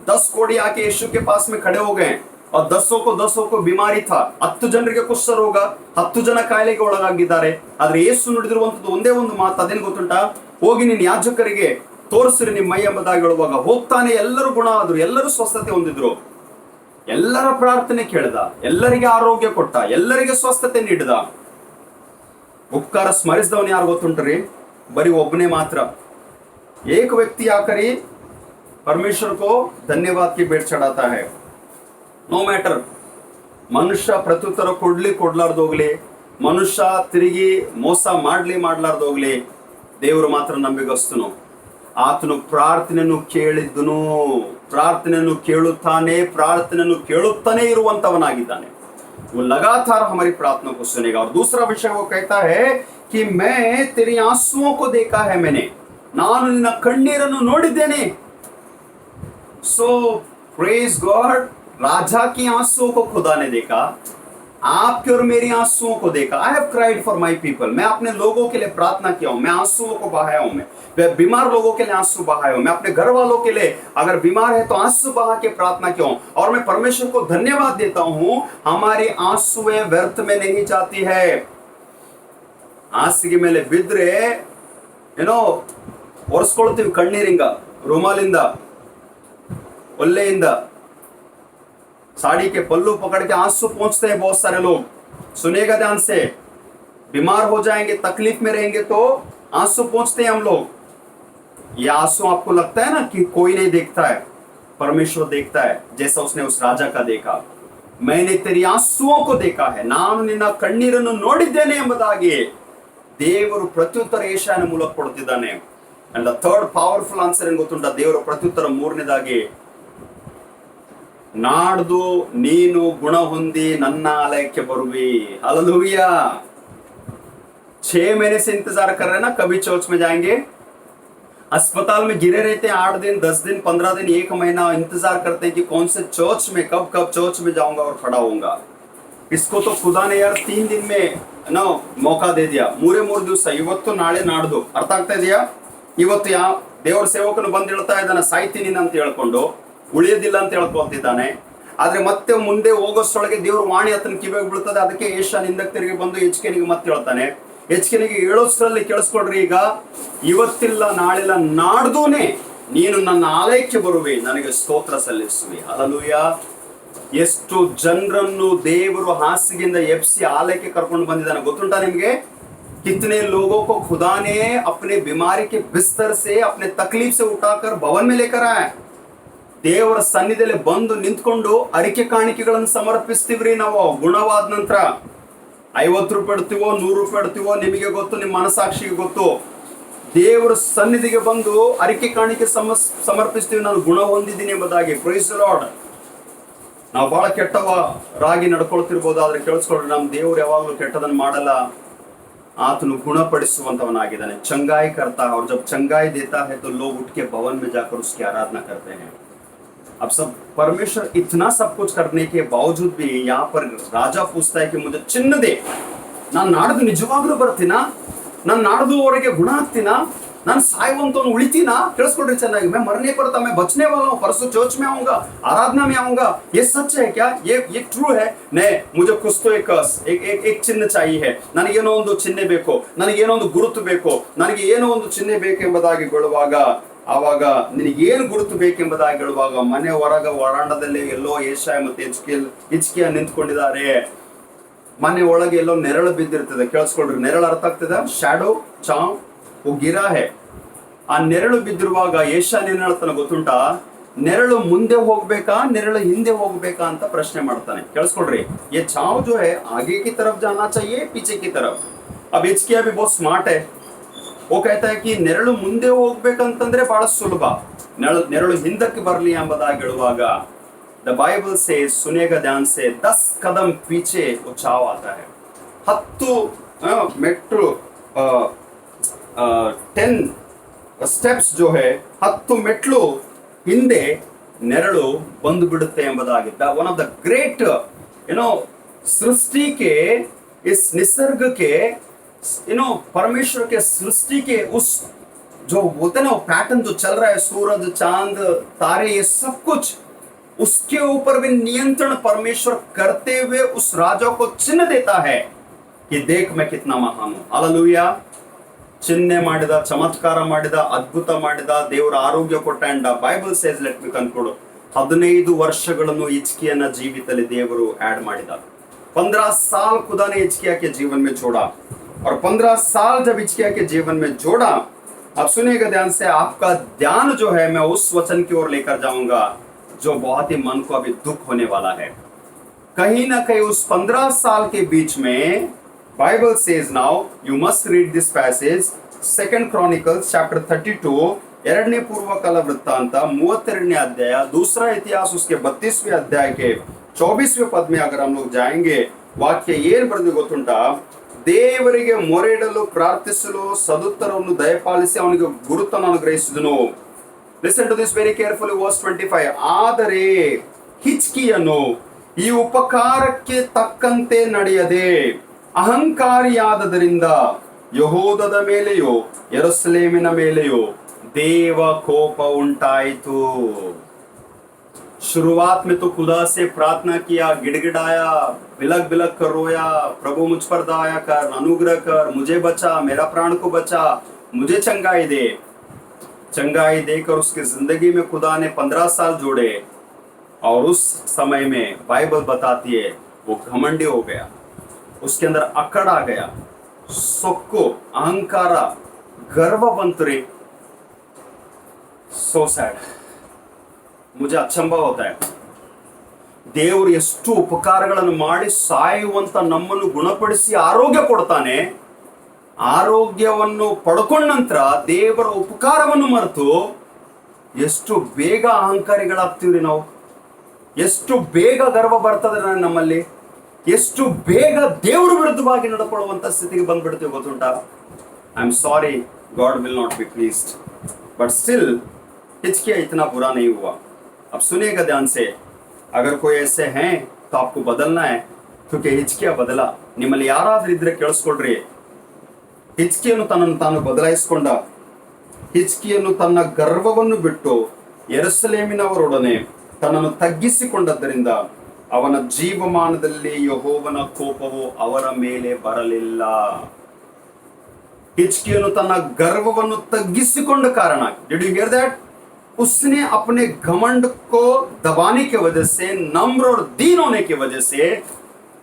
10 कोढ़ी आके यीशु के पास में खड़े हो गए और 10 को बीमारी था. 10 ಜನರಿಗೆ ಕುಷ್ಠರೋಗ, 10 ಜನ ಕಾಯಿಲೆಗೆ ಒಳಗಾಗಿದ್ದಾರೆ. ಆದ್ರೆ ಯೇಸು ನುಡಿದಿರುವಂತದ್ದು ಒಂದೇ ಒಂದು ಮಾತು, ಅದೇನು ಗೊತ್ತುಂಟಾ? ಹೋಗಿ ನಿನ್ನ ಯಾಜಕರಿಗೆ ತೋರಿಸ್ರಿ ನಿಮ್ಮ ಮೈ ಎಂಬುದಾಗಿ ಹೇಳುವಾಗ ಹೋಗ್ತಾನೆ. ಎಲ್ಲರೂ ಗುಣ ಆದ್ರು, ಎಲ್ಲರೂ ಸ್ವಸ್ಥತೆ ಹೊಂದಿದ್ರು. ಎಲ್ಲರ ಪ್ರಾರ್ಥನೆ ಕೇಳಿದ, ಎಲ್ಲರಿಗೆ ಆರೋಗ್ಯ ಕೊಟ್ಟ, ಎಲ್ಲರಿಗೆ ಸ್ವಸ್ಥತೆ ನೀಡಿದ. ಉಪಕಾರ ಸ್ಮರಿಸಿದವನು ಯಾರು ಗೊತ್ತುಂಟ್ರಿ? ಬರೀ ಒಬ್ಬನೇ ಮಾತ್ರ. ಏಕ ವ್ಯಕ್ತಿ ಆಕರಿ परमेश्वर को धन्यवाद की भेंट चढ़ाता है. नो मैटर ಮನುಷ್ಯ ಪ್ರತ್ಯುತ್ತರ ಕೊಡ್ಲಾರ್ದೋಗ್ಲಿ, ಮನುಷ್ಯ ತಿರುಗಿ ಮೋಸ ಮಾಡ್ಲಾರ್ದೋಗ್ಲಿ, ದೇವರು ಮಾತ್ರ ನಂಬಿಗಸ್ತನು. ಆತನು ಪ್ರಾರ್ಥನೆಯನ್ನು ಕೇಳಿದ್ದನು, ಪ್ರಾರ್ಥನೆಯನ್ನು ಕೇಳುತ್ತಾನೆ ಇರುವಂತವನಾಗಿದ್ದಾನೆ. वो लगातार हमारी प्रार्थना को सुनेगा. और दूसरा विषय वो कहता है कि मैं तेरी आंसुओं को देखा है, मैंने, ನಾನು ನಿನ್ನ ಕಣ್ಣೀರನ್ನು ನೋಡಿದ್ದೇನೆ. सो प्रेज गॉड. राजा की आंसुओं को खुदा ने देखा, आपके और मेरी आंसुओं को देखा. I have cried for my people. मैं अपने लोगों के लिए प्रार्थना किया हूं, मैं आंसुओं को बहाया हूं. मैं बीमार लोगों के लिए आंसू बहाया हूं. मैं अपने घर वालों के लिए अगर बीमार है तो आंसू बहा के प्रार्थना किया हूं. और मैं परमेश्वर को धन्यवाद देता हूं, हमारी आंसुएं व्यर्थ में नहीं जाती है. ಹಾಸಿಗೆ ಮೇಲೆ ಬಿದ್ರೆ ಒರೆಸ್ಕೊಳ್ತೀವಿ ಕಣ್ಣೀರಿಂಗ, रुमालिंद, ಒಲ್ಲೆಯಿಂದ, साड़ी के पल्लू पकड़ के आंसू पहुंचते हैं बहुत सारे लोग. सुनेगा ध्यान से. बीमार हो जाएंगे, तकलीफ में रहेंगे तो आंसू पहुंचते हैं हम लोग. ये आंसू आपको लगता है ना कि कोई नहीं देखता है, परमेश्वर देखता है, जैसा उसने उस राजा का देखा. मैंने तेरी आंसुओं को देखा है, ನಾನು ನಿನ್ನ ಕಣ್ಣೀರನ್ನು ನೋಡಿದ್ದೇನೆ ಎಂಬುದಾಗಿ ದೇವರು ಪ್ರತ್ಯುತ್ತರ ಯೆಶಾಯನ ಮೂಲಕ ಕೊಡ್ತಿದ್ದಾನೆ. And the third powerful answer ಏನು ಗೊತ್ತುಂಟಾ? ದೇವರ ಪ್ರತ್ಯುತ್ತರ ಮೂರನೇದಾಗಿ, ನಾಡ್ದು ನೀನು ಗುಣ ಹೊಂದಿ ನನ್ನ ಆಲಯಕ್ಕೆ ಬರುವಿ. हालेलुया. 6 महीने से इंतजार कर रहे हैं ना, कभी चर्च में जाएंगे? अस्पताल में गिरे रहते हैं 8 दिन, 10 दिन, 15 दिन, 1 महीना इंतजार करते हैं कि कौन से चर्च में, कब चर्च में जाऊंगा और खड़ा होऊंगा. इसको तो खुदा ने यार 3 दिन में मौका दे दिया. 3 ದಿವಸ, ಇವತ್ತು ನಾಳೆ ನಾಡ್ದು. ಅರ್ಥ ಆಗ್ತಾ ಇದೆಯಾ? ಇವತ್ತು ದೇವರ ಸೇವಕನು ಬಂದು ಹೇಳ್ತಾ ಇದ್ದಾನೆ, ಸಾಯ್ತೀನಿ ಅಂತ ಹೇಳ್ಕೊಂಡು, ಉಳಿಯೋದಿಲ್ಲ ಅಂತ ಹೇಳ್ಕೊಳ್ತಿದ್ದಾನೆ. ಆದ್ರೆ ಮತ್ತೆ ಮುಂದೆ ಹೋಗೋಷ್ಟೊಳಗೆ ದೇವ್ರ ವಾಣಿ ಆತನ ಕಿವಿಗೆ ಬೀಳ್ತದೆ. ಅದಕ್ಕೆ ಯೆಶಾಯ ಹಿಂದಕ್ಕೆ ತಿರುಗಿ ಬಂದು ಎಚ್ಕೆನಿಗೆ ಮತ್ತೆ ಹೇಳ್ತಾನೆ. ಎಚ್ಕೆನಿಗೆ ಹೇಳೋಷ್ಟರಲ್ಲಿ ಕೇಳಿಸ್ಕೊಳ್ರಿ, ಈಗ ಇವತ್ತಿಲ್ಲ ನಾಳೆಲ್ಲ ನಾಡ್ದೂನೆ ನೀನು ನನ್ನ ಆಲಯಕ್ಕೆ ಬರುವೆ, ನನಗೆ ಸ್ತೋತ್ರ ಸಲ್ಲಿಸುವೆ. ಹಲ್ಲೆಲೂಯಾ. ಎಷ್ಟು ಜನರನ್ನು ದೇವರು ಹಾಸಿಗೆಯಿಂದ ಎಬ್ಸಿ ಆಲಯಕ್ಕೆ ಕರ್ಕೊಂಡು ಬಂದಿದ್ದಾನೆ ಗೊತ್ತುಂಟಾ ನಿಮ್ಗೆ? कितने लोगों को खुदा ने अपने बीमारी के बिस्तर से, अपने तकलीफ से उठाकर भवन में लेकर आए. ದೇವರ ಸನ್ನಿಧಿಯಲ್ಲಿ ಬಂದು ನಿಂತ್ಕೊಂಡು ಅರಿಕೆ ಕಾಣಿಕೆಗಳನ್ನು ಸಮರ್ಪಿಸ್ತೀವ್ರಿ ನಾವು. ಗುಣವಾದ ನಂತರ 50 ರೂಪಾಯಿ ಇಡ್ತೀವೋ 100 ರೂಪಾಯಿ ಇಡ್ತೀವೋ ನಿಮಗೆ ಗೊತ್ತು, ನಿಮ್ಮ ಮನಸ್ಸಾಕ್ಷಿಗೆ ಗೊತ್ತು. ದೇವರ ಸನ್ನಿಧಿಗೆ ಬಂದು ಅರಿಕೆ ಕಾಣಿಕೆ ಸಮರ್ಪಿಸ್ತೀವಿ, ನಾನು ಗುಣ ಹೊಂದಿದ್ದೀನಿ ಎಂಬುದಾಗಿ. Praise the Lord. ನಾವು ಬಹಳ ಕೆಟ್ಟವರಾಗಿ ನಡ್ಕೊಳ್ತಿರ್ಬೋದು, ಆದ್ರೆ ಕೇಳಿಸ್ಕೊಳ್ರಿ, ನಮ್ಮ ದೇವ್ರು ಯಾವಾಗಲೂ ಕೆಟ್ಟದನ್ನು ಮಾಡಲ್ಲ. आतनु गुणपडिಸುವಂತವನಾಗಿದ್ದಾನೆ. चंगाई करता है, और जब चंगाई देता है तो लोग उठ के भवन में जाकर उसकी आराधना करते हैं. अब सब परमेश्वर इतना सब कुछ करने के बावजूद भी यहाँ पर राजा पूछता है कि मुझे चिन्ह दे. ನಾನು ನಾಡ್ದು ನಿಜವಾಗ್ಲೂ ಬರ್ತೀನಾ? ನಾನು ನಾಡ್ದುವರೆಗೆ ಗುಣ ಆಗ್ತೀನಾ? ನಾನು ಸಾಯುವಂತವನು ಉಳಿತೀನಾ? ಕೇಳಿಸ್ಕೊಡ್ರಿ ಚೆನ್ನಾಗಿ. मैं मरने पर था, मैं बचने वाला हूँ, परसों चर्च में आऊंगा, आराधना में आऊंगा. ये सच है क्या? ये ट्रू है? नहीं, मुझे कुछ तो एक ಚಿಹ್ನೆ चाहिए. ನನಗೇನೋ ಒಂದು ಚಿಹ್ನೆ ಬೇಕು, ನನಗೇನೋ ಒಂದು ಗುರುತು ಬೇಕು, ನನಗೆ ಏನೋ ಒಂದು ಚಿಹ್ನೆ ಬೇಕೆಂಬುದಾಗಿ ಹೇಳುವಾಗ, ಆವಾಗ ನಿನಗೇನು ಗುರುತು ಬೇಕೆಂಬುದಾಗಿ ಹೇಳುವಾಗ ಮನೆ ಹೊರಗ ವರಾಂಡದಲ್ಲಿ ಎಲ್ಲೋ ಯೆಶಾಯ ಮತ್ತೆ ಹಿಜ್ಕೀಯ ನಿಂತ್ಕೊಂಡಿದ್ದಾರೆ. ಮನೆ ಒಳಗೆ ಎಲ್ಲೋ ನೆರಳು ಬಿದ್ದಿರ್ತದೆ. ಕೇಳಿಸ್ಕೊಳ್ರಿ, ನೆರಳು ಅರ್ಥ ಆಗ್ತದ? ಶಾಡೋ ಚಾವ್ ಗಿರಾ ಹೇ. ಆ ನೆರಳು ಬಿದ್ದಿರುವಾಗ ಯೆಶಾಯ ಏನ್ ಹೇಳ್ತಾನೆ ಗೊತ್ತುಂಟಾ? ನೆರಳು ಮುಂದೆ ಹೋಗ್ಬೇಕಾ, ನೆರಳು ಹಿಂದೆ ಹೋಗ್ಬೇಕಾ ಅಂತ ಪ್ರಶ್ನೆ ಮಾಡ್ತಾನೆ. ಕೇಳಿಸ್ಕೊಳ್ರಿ, ये छाव जो है आगे की तरफ जाना चाहिए पीछे की तरफ. अब हिजकिया भी बहुत स्मार्ट है. वो कहता है कि ನೆರಳು ಮುಂದೆ ಹೋಗ್ಬೇಕಂತಂದ್ರೆ ಬಹಳ ಸುಲಭ, ನೆರಳು ಹಿಂದಕ್ಕೆ ಬರಲಿ ಎಂಬುದಾಗಿ ಹೇಳುವಾಗ द बाइबल से, सुनेगा ध्यान से, 10 कदम पीछे वो छाव आता है. 10 मेट्रो 10 ಸ್ಟೆಪ್ಸ್ जो है, 10 ಮೆಟ್ಲು ಹಿಂದೆ ನೆರಳು ಬಂದು ಬಿಡುತ್ತೆ ಎಂಬುದಾಗಿ. वन ऑफ द ग्रेट सृष्टि के, इस निसर्ग के, परमेश्वर के सृष्टि के उस जो बोलते हैं ना, वो पैटर्न जो चल रहा है, सूरज चांद तारे, ये सब कुछ उसके ऊपर भी नियंत्रण परमेश्वर करते हुए उस राजा को चिन्ह देता है कि देख मैं कितना महान हूं. हालेलुया. ಚಿಹ್ನೆ ಮಾಡಿದ, ಚಮತ್ಕಾರ ಮಾಡಿದ, ಅದ್ಭುತ ಮಾಡಿದ, ದೇವರ ಆರೋಗ್ಯ ಕೊಟ್ಟ. And Bible says, let me conclude, 15 ವರ್ಷಗಳನ್ನು ಹಿಜ್ಕಿಯನ ಜೀವಿತದಲ್ಲಿ ದೇವರು ऐड ಮಾಡಿದ. 15 साल खुदा ने हिजकिया के जीवन में जोड़ा, और 15 साल जब हिजकिया के जीवन में जोड़ा, अब सुनिएगा ध्यान से, आपका ध्यान जो है मैं उस वचन की ओर लेकर जाऊंगा जो बहुत ही मन को अभी दुख होने वाला है. कहीं ना कहीं उस 15 साल के बीच में Bible says now, you must read this passage, 2 Chronicles chapter 32, ಎರಡನೇ ಪೂರ್ವಕಾಲ ವೃತ್ತಾಂತ 32ನೇ ಅಧ್ಯಾಯ, दूसरा इतिहास उसके 32वें अध्याय के 24वें पद में अगर हम लोग जाएंगे, ವಾಕ್ಯ ಏನು ಬರೆದಿದೆ ಗೊತ್ತುಂಟಾ? ದೇವರಿಗೆ ಮೊರೆಯಿಡಲು ಪ್ರಾರ್ಥಿಸಲು ಸದುತ್ತರವನ್ನು ದಯಪಾಲಿಸಿ ಅವನಿಗೆ ಗುರುತನ್ನು ಅನುಗ್ರಹಿಸಿದನು. Listen to this very carefully, verse 25. ಆದರೆ ಹಿಜ್ಕೀಯನು ಈ ಉಪಕಾರಕ್ಕೆ ತಕ್ಕಂತೆ ನಡೆಯದೆ ಅಹಂಕಾರಿಯಾದದರಿಂದ ಯೆಹೂದದ ಮೇಲೆಯೋ ಯೆರೂಸಲೇಮಿನ ಮೇಲೆಯೋ देव कोप उंटाइतु. शुरुआत में तो खुदा से प्रार्थना किया, गिड़गिड़ाया, बिलक बिलक कर रोया, प्रभु मुझ पर दया कर, अनुग्रह कर, मुझे बचा, मेरा प्राण को बचा, मुझे चंगाई दे. चंगाई देकर उसकी जिंदगी में खुदा ने 15 साल जोड़े, और उस समय में बाइबल बताती है वो घमंडी हो गया, उसके अंदर अकड़ आ गया, सೊಕ್ಕು, अहंकार, गर्व बंतरे. So sad. मुझे अचंबा होता है. ದೇವರು ಎಷ್ಟು ಉಪಕಾರಗಳನ್ನು ಮಾಡಿ ಸಾಯುವಂತ ನಮ್ಮನ್ನು ಗುಣಪಡಿಸಿ ಆರೋಗ್ಯ ಕೊಡ್ತಾನೆ. ಆರೋಗ್ಯವನ್ನು ಪಡ್ಕೊಂಡ ನಂತರ ದೇವರ ಉಪಕಾರವನ್ನು ಮರೆತು ಎಷ್ಟು ಬೇಗ ಅಹಂಕಾರಿಗಳಾಗ್ತೀವ್ರಿ ನಾವು. ಎಷ್ಟು ಬೇಗ ಗರ್ವ ಬರ್ತದೆ ನಮ್ಮಲ್ಲಿ. ಎಷ್ಟು ಬೇಗ ದೇವರ ವಿರುದ್ಧವಾಗಿ ನಡ್ಕೊಳ್ಳುವಂತ ಸ್ಥಿತಿಗೆ ಬಂದ್ಬಿಡ್ತೀವಿ ಗೊತ್ತುಂಟಾ? I am sorry, God will not be pleased, but still Hezekiah इतना बुरा नहीं हुआ. अब सुनिएगा ध्यान से, अगर कोई ऐसे हैं तो आपको बदलना है, क्योंकि हिजकिया बदला. ನಿಮ್ಮಲ್ಲಿ ಯಾರಾದ್ರೂ ಇದ್ರೆ ಕೇಳಿಸ್ಕೊಳ್ರಿ, ಹಿಜ್ಕಿಯನು ತನ್ನನ್ನು ತಾನು ಬದಲಾಯಿಸಿಕೊಂಡ. ಹಿಜ್ಕಿಯನು ತನ್ನ ಗರ್ವವನ್ನು ಬಿಟ್ಟು ಯೆರೂಸಲೇಮಿನವರೊಡನೆ ತನ್ನನ್ನು ತಗ್ಗಿಸಿಕೊಂಡದ್ದರಿಂದ ಅವನ ಜೀವಮಾನದಲ್ಲಿ ಯೆಹೋವನ ಕೋಪವು ಅವರ ಮೇಲೆ ಬರಲಿಲ್ಲ. ಹಿಜ್ಕಿಯನು ತನ್ನ ಗರ್ವವನ್ನು ತಗ್ಗಿಸಿಕೊಂಡ ಕಾರಣ, डिड यू हियर दैट? उसने अपने घमंड को दबाने की वजह से, नम्र और दीन होने की वजह से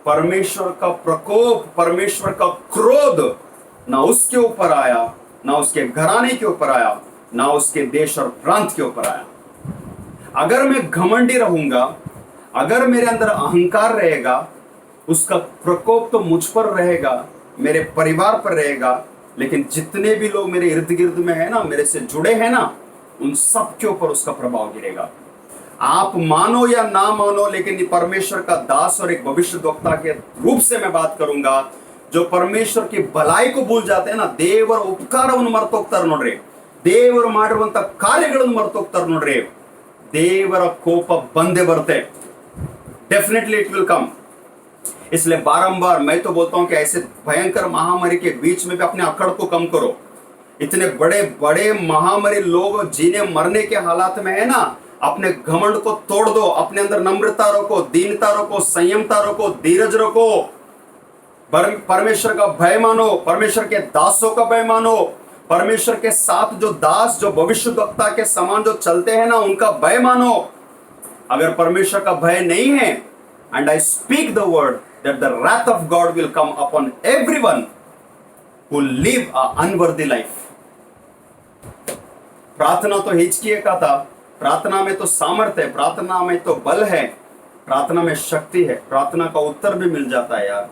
परमेश्वर का प्रकोप, परमेश्वर का क्रोध ना उसके ऊपर आया, ना उसके घराने के ऊपर आया, ना उसके देश और प्रांत के ऊपर आया। अगर मैं घमंडी रहूंगा, अगर मेरे अंदर अहंकार रहेगा, उसका प्रकोप तो मुझ पर रहेगा, मेरे परिवार पर रहेगा, लेकिन जितने भी लोग मेरे इर्द गिर्द में है ना, मेरे से जुड़े हैं ना, उन सब के ऊपर उसका प्रभाव गिरेगा। आप मानो या ना मानो, लेकिन परमेश्वर का दास और एक भविष्यद्वक्ता के रूप से मैं बात करूंगा, जो परमेश्वर की भलाई को भूल जाते हैं ना, ದೇವರ ಉಪಕಾರವನ್ನು ಮರೆತೋಗ್ತಾರೆ ನೋಡ್ರಿ, ದೇವರು ಮಾಡಿರುವಂತ ಕಾರ್ಯಗಳನ್ನು ಮರೆತೋಗ್ತಾರೆ ನೋಡ್ರಿ, ದೇವರ ಕೋಪ ಬಂದೇ ಬರುತ್ತೆ। Definitely it will come. इसलिए बारंबार मैं तो बोलता हूं कि ऐसे भयंकर महामारी के बीच में भी अपने अकड़ को कम करो। इतने बड़े बड़े महामारी लोग जीने मरने के हालात में है ना, अपने घमंड को तोड़ दो, अपने अंदर नम्रता रखो, दीनता रखो, संयमता रखो, धीरज रखो, परमेश्वर का भय मानो, परमेश्वर के दासों का भय मानो, परमेश्वर के साथ जो दास, जो भविष्यद्वक्ता के समान जो चलते हैं ना, उनका भय मानो। अगर परमेश्वर का भय नहीं है, and I speak the word that the wrath of God will come upon everyone who live a unworthy life। प्रार्थना तो हिचकिए का था, प्रार्थना में तो सामर्थ्य है, प्रार्थना में तो बल है, प्रार्थना में शक्ति है, प्रार्थना का उत्तर भी मिल जाता है यार।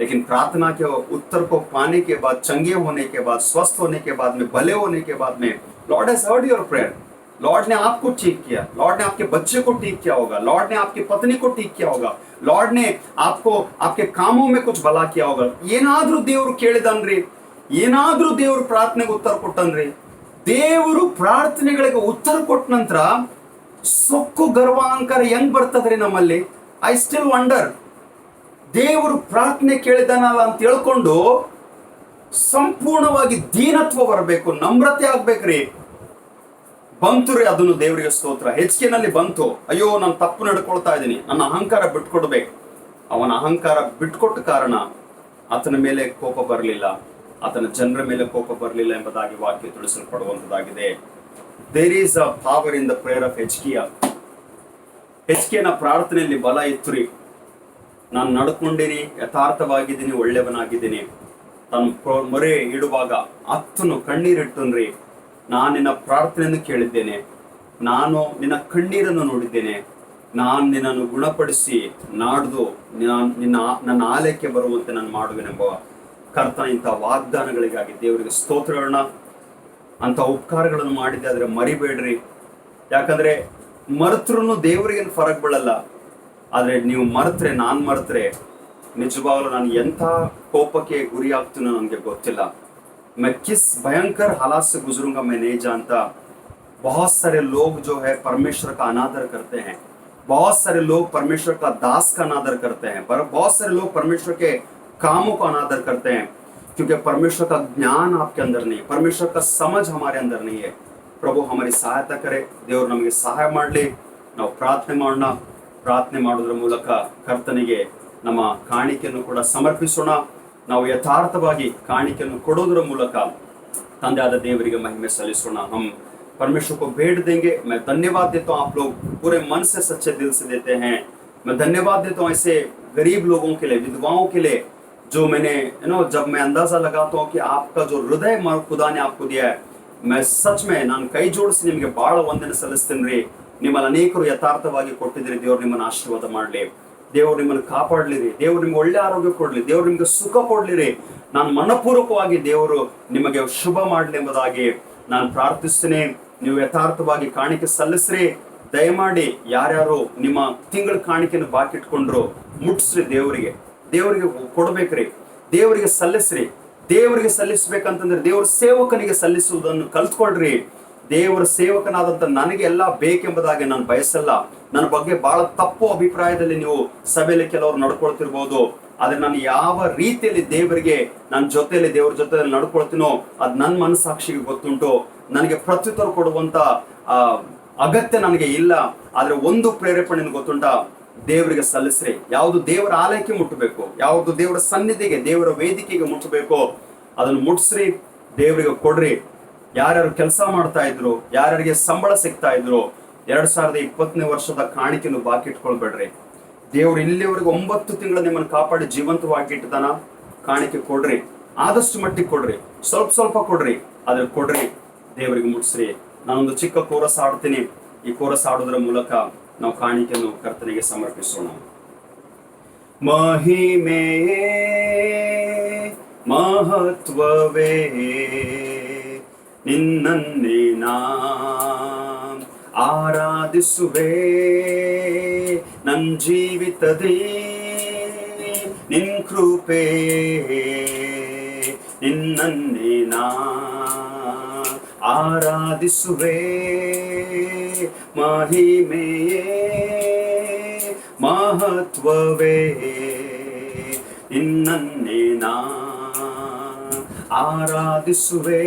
लेकिन प्रार्थना के उत्तर को पाने के बाद, चंगे होने के बाद, स्वस्थ होने के बाद में, भले होने के बाद में, Lord has heard your prayer, Lord ने आपको ठीक किया, लॉर्ड ने आपके बच्चे को ठीक किया होगा, लॉर्ड ने आपकी पत्नी को ठीक किया होगा, लॉर्ड ने आपको आपके कामों में कुछ भला किया होगा। ಏನಾದ್ರೂ ದೇವರು ಕೇಳಿದನ್ರಿ, ಏನಾದ್ರೂ ದೇವರು ಪ್ರಾರ್ಥನೆಗೆ ಉತ್ತರ ಕೊಟ್ಟನ್ರಿ, ದೇವರು ಪ್ರಾರ್ಥನೆಗಳಿಗೆ ಉತ್ತರ ಕೊಟ್ಟ ನಂತರ ಸೊಕ್ಕು ಗರ್ವ ಅಹಂಕಾರ ಹೆಂಗ್ ಬರ್ತದ್ರಿ ನಮ್ಮಲ್ಲಿ? I still wonder. ದೇವರು ಪ್ರಾರ್ಥನೆ ಕೇಳಿದಾನಲ್ಲ ಅಂತ ಹೇಳ್ಕೊಂಡು ಸಂಪೂರ್ಣವಾಗಿ ದೀನತ್ವ ಬರಬೇಕು, ನಮ್ರತೆ ಆಗ್ಬೇಕ್ರಿ। ಬಂತು ರೀ, ಅದನ್ನು ದೇವರಿಗೆ ಸ್ತೋತ್ರ। ಹೆಚ್ಚಿನಲ್ಲಿ ಬಂತು, ಅಯ್ಯೋ ನಾನು ತಪ್ಪು ನಡ್ಕೊಳ್ತಾ ಇದ್ದೀನಿ, ನನ್ನ ಅಹಂಕಾರ ಬಿಟ್ಕೊಡ್ಬೇಕು। ಅವನ ಅಹಂಕಾರ ಬಿಟ್ಕೊಟ್ಟ ಕಾರಣ ಆತನ ಮೇಲೆ ಕೋಪ ಬರಲಿಲ್ಲ, ಆತನ ಜನರ ಮೇಲೆ ಕೋಪ ಬರಲಿಲ್ಲ ಎಂಬುದಾಗಿ ವಾಕ್ಯ ತಿಳಿಸಲ್ಪಡುವಂತದ್ದಾಗಿದೆ। There is a power in the prayer of Hezekiah. ಹೆಚ್ಕಿಯನ ಪ್ರಾರ್ಥನೆಯಲ್ಲಿ ಬಲ ಇತ್ತು ರೀ। ನಾನು ನಡ್ಕೊಂಡಿನಿ, ಯಥಾರ್ಥವಾಗಿದ್ದೀನಿ, ಒಳ್ಳೆಯವನಾಗಿದ್ದೀನಿ। ತನ್ನ ಮೊರೆ ಇಡುವಾಗ ಅತ್ತನು ಕಣ್ಣೀರಿಟ್ಟನ್ರಿ, ನಾನು ನಿನ್ನ ಪ್ರಾರ್ಥನೆಯನ್ನು ಕೇಳಿದ್ದೇನೆ, ನಾನು ನಿನ್ನ ಕಣ್ಣೀರನ್ನು ನೋಡಿದ್ದೇನೆ, ನಾನು ನಿನ್ನನ್ನು ಗುಣಪಡಿಸಿ ನಾಡ್ದು ನನ್ನ ಆಲಯಕ್ಕೆ ಬರುವಂತೆ ನಾನು ಮಾಡುವೆನೆಂಬ ಕರ್ತನ ಇಂಥ ವಾಗ್ದಾನಗಳಿಗಾಗಿ ದೇವರಿಗೆ ಸ್ತೋತ್ರಗಳನ್ನ, ಅಂಥ ಉಪಕಾರಗಳನ್ನು ಮಾಡಿದ್ದೆ ಆದರೆ ಮರಿಬೇಡ್ರಿ। ಯಾಕಂದ್ರೆ ಮರೆತ್ರೂ ದೇವರಿಗೆ ಫರಕ್ ಬೀಳಲ್ಲ, ಆದರೆ ನೀವು ಮರೆತ್ರೆ, ನಾನು ಮರೆತ್ರೆ ನಿಜವಾಗ್ಲೂ ನಾನು ಎಂಥ ಕೋಪಕ್ಕೆ ಗುರಿ ಆಗ್ತೀನೋ ನನಗೆ ಗೊತ್ತಿಲ್ಲ। मैं किस भयंकर हालात से गुजरूंगा मैं नहीं जानता। बहुत सारे लोग जो है परमेश्वर का अनादर करते हैं, बहुत सारे लोग परमेश्वर का दास का अनादर करते हैं, पर बहुत सारे लोग परमेश्वर के कामों का अनादर करते हैं, क्योंकि परमेश्वर का ज्ञान आपके अंदर नहीं, परमेश्वर का समझ हमारे अंदर नहीं है। प्रभु हमारी सहायता करे, देवर नಮಗೆ ಸಹಾಯ ಮಾಡಲಿ। ನಾವು ಪ್ರಾರ್ಥನೆ ಮಾಡೋಣ, ಪ್ರಾರ್ಥನೆ ಮಾಡೋದ್ರ ಮೂಲಕ ಕರ್ತನಿಗೆ ನಮ್ಮ ಕಾಣಿಕೆಯನ್ನು ಕೂಡ ಸಮರ್ಪಿಸೋಣ। ನಾವು ಯಥಾರ್ಥವಾಗಿ ಕಾಣಿಕೆಯನ್ನು ಕೊಡೋದ್ರ ಮೂಲಕ ತಂದೆಯಾದ ದೇವರಿಗೆ महिमे सलिसोना। हम परमेश्वर को भेंट देंगे। मैं धन्यवाद देता हूँ, आप लोग पूरे मन से सच्चे दिल से देते हैं। मैं धन्यवाद देता हूँ ऐसे गरीब लोगों के लिए, विधवाओं के लिए, जो मैंने जब मैं अंदाजा लगाता हूँ कि आपका जो हृदय खुदा ने आपको दिया है, मैं सच में ನಾನು ಕೈ ಜೋಡಿಸಿ ನಿಮಗೆ ಬಹಳ ವಂದನೆ ಸಲ್ಲಿಸ್ತೀನಿ ರೀ। ನಿಮ್ಮಲ್ಲಿ ಅನೇಕರು ಯಥಾರ್ಥವಾಗಿ ಕೊಟ್ಟಿದ್ದೀರಿ, ದೇವರು ನಿಮ್ಮನ್ನು ಆಶೀರ್ವಾದ ಮಾಡಲಿ, ದೇವರು ನಿಮ್ಮನ್ನು ಕಾಪಾಡಲಿರಿ, ದೇವರು ನಿಮ್ಗೆ ಒಳ್ಳೆ ಆರೋಗ್ಯ ಕೊಡ್ಲಿ, ದೇವರು ನಿಮ್ಗೆ ಸುಖ ಕೊಡ್ಲಿರಿ। ನಾನು ಮನಪೂರ್ವಕವಾಗಿ ದೇವರು ನಿಮಗೆ ಶುಭ ಮಾಡಲಿ ಎಂಬುದಾಗಿ ನಾನು ಪ್ರಾರ್ಥಿಸ್ತೇನೆ। ನೀವು ಯಥಾರ್ಥವಾಗಿ ಕಾಣಿಕೆ ಸಲ್ಲಿಸ್ರಿ। ದಯಮಾಡಿ ಯಾರ್ಯಾರು ನಿಮ್ಮ ತಿಂಗಳ ಕಾಣಿಕೆಯನ್ನು ಬಾಕಿ ಇಟ್ಕೊಂಡ್ರು ಮುಟ್ಸ್ರಿ, ದೇವರಿಗೆ ಕೊಡ್ಬೇಕ್ರಿ, ದೇವರಿಗೆ ಸಲ್ಲಿಸ್ರಿ। ದೇವರಿಗೆ ಸಲ್ಲಿಸ್ಬೇಕಂತಂದ್ರೆ ದೇವರ ಸೇವಕನಿಗೆ ಸಲ್ಲಿಸುವುದನ್ನು ಕಲ್ತ್ಕೊಳ್ರಿ। ದೇವರ ಸೇವಕನಾದಂತ ನನಗೆ ಎಲ್ಲ ಬೇಕೆಂಬುದಾಗಿ ನಾನು ಬಯಸಲ್ಲ। ನನ್ನ ಬಗ್ಗೆ ಬಹಳ ತಪ್ಪು ಅಭಿಪ್ರಾಯದಲ್ಲಿ ನೀವು ಸಭೆಯಲ್ಲಿ ಕೆಲವರು ನಡ್ಕೊಳ್ತಿರ್ಬೋದು, ಆದ್ರೆ ನಾನು ಯಾವ ರೀತಿಯಲ್ಲಿ ದೇವರಿಗೆ ನನ್ನ ಜೊತೆಯಲ್ಲಿ ದೇವರ ಜೊತೆಯಲ್ಲಿ ನಡ್ಕೊಳ್ತೀನೋ ಅದು ನನ್ನ ಮನಸ್ಸಾಕ್ಷಿಗೆ ಗೊತ್ತುಂಟು। ನನಗೆ ಪ್ರತ್ಯುತ್ತರ ಕೊಡುವಂತ ಅಗತ್ಯ ನನಗೆ ಇಲ್ಲ। ಆದ್ರೆ ಒಂದು ಪ್ರೇರೇಪಣೆ ಗೊತ್ತುಂಟ, ದೇವರಿಗೆ ಸಲ್ಲಿಸ್ರಿ। ಯಾವುದು ದೇವರ ಆಲಯಕ್ಕೆ ಮುಟ್ಟಬೇಕು, ಯಾವುದು ದೇವರ ಸನ್ನಿಧಿಗೆ, ದೇವರ ವೇದಿಕೆಗೆ ಮುಟ್ಟಬೇಕು, ಅದನ್ನು ಮುಟ್ಸ್ರಿ, ದೇವರಿಗೆ ಕೊಡ್ರಿ। ಯಾರ್ಯಾರು ಕೆಲಸ ಮಾಡ್ತಾ ಇದ್ರು, ಯಾರ್ಯಾರಿಗೆ ಸಂಬಳ ಸಿಗ್ತಾ ಇದ್ರು, 2020ನೇ ವರ್ಷದ ಕಾಣಿಕೆಯನ್ನು ಬಾಕಿ ಇಟ್ಕೊಳ್ಬೇಡ್ರಿ। ದೇವ್ರು ಇಲ್ಲಿವರೆಗೆ 9 ತಿಂಗಳು ನಿಮ್ಮನ್ನು ಕಾಪಾಡಿ ಜೀವಂತವಾಗಿ ಇಟ್ಟಿದ್ದಾನ, ಕಾಣಿಕೆ ಕೊಡ್ರಿ। ಆದಷ್ಟು ಮಟ್ಟಿಗೆ ಕೊಡ್ರಿ, ಸ್ವಲ್ಪ ಸ್ವಲ್ಪ ಕೊಡ್ರಿ, ಆದ್ರೆ ಕೊಡ್ರಿ, ದೇವರಿಗೆ ಮುಟ್ಸ್ರಿ. ನಾನೊಂದು ಚಿಕ್ಕ ಕೋರಸ್ ಹಾಡ್ತೀನಿ. ಈ ಕೋರಸ್ ಹಾಡೋದ್ರ ಮೂಲಕ ನಾವು ಕಾಣಿಕೆಯನ್ನು ಕರ್ತನಿಗೆ ಸಮರ್ಪಿಸೋಣ. ಮಹಿಮೆಯೇ ಮಹತ್ವವೇ ನಿನ್ನನ್ನೇ ನಾ ಆರಾಧಿಸುವೆ, ನನ್ ಜೀವಿತದೇ ನಿನ್ ಕೃಪೆ, ನಿನ್ನನ್ನೇ ನಾ ಆರಾಧಿಸುವೆ. ಮಹಿಮೆಯೇ ಮಹತ್ವವೇ ನಿನ್ನನ್ನೇ ನಾ ಆರಾಧಿಸುವೆ,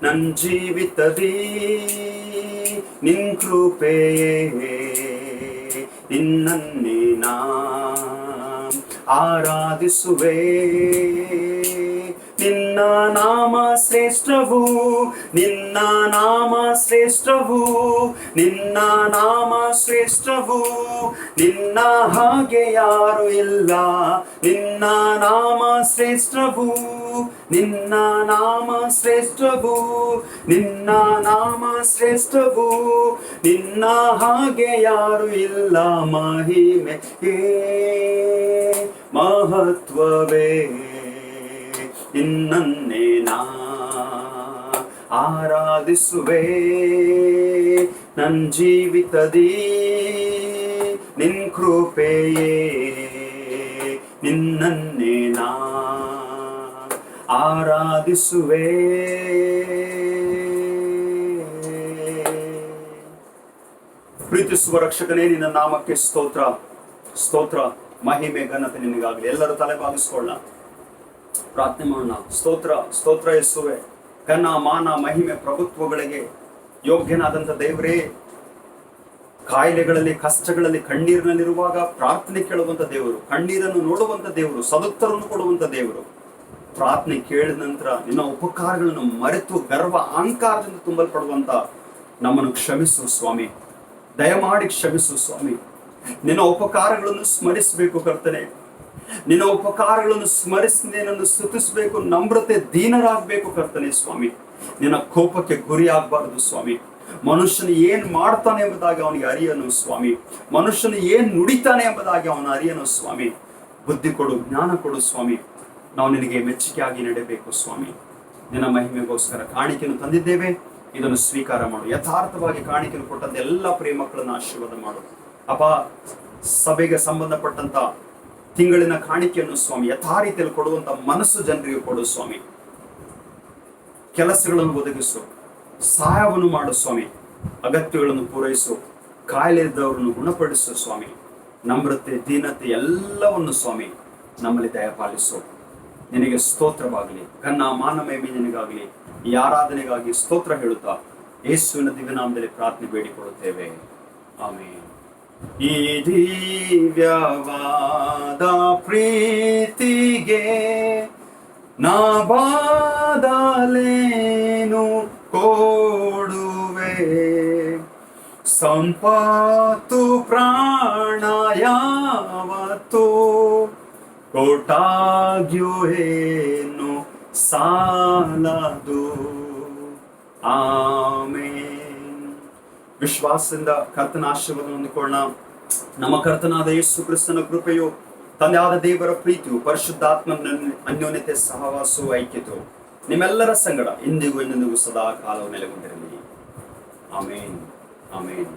ನನ್ ಜೀವಿತದೇ ನಿನ್ ಕೃಪೆಯೇ, ನಿನ್ನನ್ನೇ ನಾ ಆರಾಧಿಸುವೆ. ನಿನ್ನ ನಾಮ ಶ್ರೇಷ್ಠವು, ನಿನ್ನ ನಾಮ ಶ್ರೇಷ್ಠವು, ನಿನ್ನ ನಾಮ ಶ್ರೇಷ್ಠವು, ನಿನ್ನ ಹಾಗೆ ಯಾರು ಇಲ್ಲ. ನಿನ್ನ ನಾಮ ಶ್ರೇಷ್ಠವು, ನಿನ್ನ ನಾಮ ಶ್ರೇಷ್ಠವು, ನಿನ್ನ ನಾಮ ಶ್ರೇಷ್ಠವು, ನಿನ್ನ ಹಾಗೆ ಯಾರು ಇಲ್ಲ. ಮಹಿಮೆಯೇ ಮಹತ್ವವೇ ನಿನ್ನನ್ನೇ ನಾ ಆರಾಧಿಸುವೆ, ನನ್ ಜೀವಿತದೇ ನಿನ್ ಕೃಪೆಯೇ, ನಿನ್ನನ್ನೇ ನಾ ಆರಾಧಿಸುವೆ. ಪ್ರೀತಿಸುವ ರಕ್ಷಕನೇ, ನಿನ್ನ ನಾಮಕ್ಕೆ ಸ್ತೋತ್ರ, ಸ್ತೋತ್ರ, ಮಹಿಮೆ ಘನತೆ ನಿನಗಾಗಲಿ. ಎಲ್ಲರೂ ತಲೆ ಬಾಗಿಸ್ಕೊಳ್ಳೋಣ, ಪ್ರಾರ್ಥನೆ ಮಾಡೋಣ. ಸ್ತೋತ್ರ, ಸ್ತೋತ್ರ ಯೇಸುವೆ. ಘನ ಮಾನ ಮಹಿಮೆ ಪ್ರಭುತ್ವಗಳಿಗೆ ಯೋಗ್ಯನಾದಂಥ ದೇವರೇ, ಕಾಯಿಲೆಗಳಲ್ಲಿ, ಕಷ್ಟಗಳಲ್ಲಿ, ಕಣ್ಣೀರಿನಲ್ಲಿರುವಾಗ ಪ್ರಾರ್ಥನೆ ಕೇಳುವಂಥ ದೇವರು, ಕಣ್ಣೀರನ್ನು ನೋಡುವಂಥ ದೇವರು, ಸದುತ್ತರನ್ನು ಕೊಡುವಂಥ ದೇವರು. ಪ್ರಾರ್ಥನೆ ಕೇಳಿದ ನಂತರ ನಿನ್ನ ಉಪಕಾರಗಳನ್ನು ಮರೆತು ಗರ್ವ ಅಹಂಕಾರದಿಂದ ತುಂಬಲ್ಪಡುವಂಥ ನಮ್ಮನ್ನು ಕ್ಷಮಿಸು ಸ್ವಾಮಿ, ದಯಮಾಡಿ ಕ್ಷಮಿಸು ಸ್ವಾಮಿ. ನಿನ್ನ ಉಪಕಾರಗಳನ್ನು ಸ್ಮರಿಸಬೇಕು ಕರ್ತನೆ, ನಿನ್ನ ಉಪಕಾರಗಳನ್ನು ಸ್ಮರಿಸಿ ನಿನ್ನನ್ನು ಸ್ತುತಿಸಬೇಕು, ನಮ್ರತೆ ದೀನರಾಗಬೇಕು ಕರ್ತನೆ ಸ್ವಾಮಿ. ನಿನ್ನ ಕೋಪಕ್ಕೆ ಗುರಿ ಆಗಬಾರದು ಸ್ವಾಮಿ. ಮನುಷ್ಯನು ಏನ್ ಮಾಡ್ತಾನೆ ಎಂಬುದಾಗಿ ಅವನಿಗೆ ಅರಿಯನು ಸ್ವಾಮಿ, ಮನುಷ್ಯನು ಏನ್ ನುಡಿತಾನೆ ಎಂಬುದಾಗಿ ಅವನ ಅರಿಯನು ಸ್ವಾಮಿ. ಬುದ್ಧಿ ಕೊಡು, ಜ್ಞಾನ ಕೊಡು ಸ್ವಾಮಿ. ನಾವು ನಿನಗೆ ಮೆಚ್ಚುಗೆಯಾಗಿ ನಡೆಯಬೇಕು ಸ್ವಾಮಿ. ನಿನ್ನ ಮಹಿಮೆಗೋಸ್ಕರ ಕಾಣಿಕೆಯನ್ನು ತಂದಿದ್ದೇವೆ, ಇದನ್ನು ಸ್ವೀಕಾರ ಮಾಡು. ಯಥಾರ್ಥವಾಗಿ ಕಾಣಿಕೆಯನ್ನು ಕೊಟ್ಟಂತ ಎಲ್ಲ ಪ್ರಿಯ ಮಕ್ಕಳನ್ನು ಆಶೀರ್ವಾದ ಮಾಡು ಅಪ್ಪ. ಸಭೆಗೆ ಸಂಬಂಧಪಟ್ಟಂತ ತಿಂಗಳಿನ ಕಾಣಿಕೆಯನ್ನು ಸ್ವಾಮಿ ಯಥಾ ರೀತಿಯಲ್ಲಿ ಕೊಡುವಂತ ಮನಸ್ಸು ಜನರಿಗೆ ಕೊಡು ಸ್ವಾಮಿ. ಕೆಲಸಗಳನ್ನು ಒದಗಿಸು, ಸಹಾಯವನ್ನು ಮಾಡು ಸ್ವಾಮಿ. ಅಗತ್ಯಗಳನ್ನು ಪೂರೈಸು, ಕಾಯಿಲೆ ಇದ್ದವರನ್ನು ಗುಣಪಡಿಸು ಸ್ವಾಮಿ. ನಮ್ರತೆ, ದೀನತೆ ಎಲ್ಲವನ್ನು ಸ್ವಾಮಿ ನಮ್ಮಲ್ಲಿ ದಯಪಾಲಿಸು. ನಿನಗೆ ಸ್ತೋತ್ರವಾಗಲಿ, ಘನ ಮಾನ ಮಹಿಮೆ ನಿನಗಾಗಲಿ. ಈ ಆರಾಧನೆಗಾಗಿ ಸ್ತೋತ್ರ ಹೇಳುತ್ತಾ ಯೇಸುವಿನ ದಿವ್ಯನಾಮದಲ್ಲಿ ಪ್ರಾರ್ಥನೆ ಬೇಡಿಕೊಳ್ಳುತ್ತೇವೆ, ಆಮೆನ್. ಈ ದಿವ್ಯವಾದ ಪ್ರೀತಿಗೆ ನಾ ಬಾದಲೇನು ಕೊಡುವೆ, ಸಂಪತ್ತು ಪ್ರಾಣ ಯಾವತ್ತು ಕೊಟ್ಟಾಗ್ಯೂ ಏನು ಸಾಲದು. ಆಮೆನ್. ವಿಶ್ವಾಸದಿಂದ ಕರ್ತನ ಆಶೀರ್ವಾದ ಹೊಂದಿಕೊಳ್ಳೋಣ. ನಮ್ಮ ಕರ್ತನಾದ ಯೇಸು ಕ್ರಿಸ್ತನ ಕೃಪೆಯು, ತಂದೆಯಾದ ದೇವರ ಪ್ರೀತಿಯು, ಪರಿಶುದ್ಧಾತ್ಮನ ಅನ್ಯೋನ್ಯತೆ, ಸಹವಾಸವು, ಐಕ್ಯತೆಯು ನಿಮ್ಮೆಲ್ಲರ ಸಂಗಡ ಇಂದಿಗೂ ಇನ್ನೆಂದಿಗೂ ಸದಾ ಕಾಲವು ನೆಲೆಗೊಂಡಿರಲಿ. ಆಮೇನ್, ಆಮೇನ್.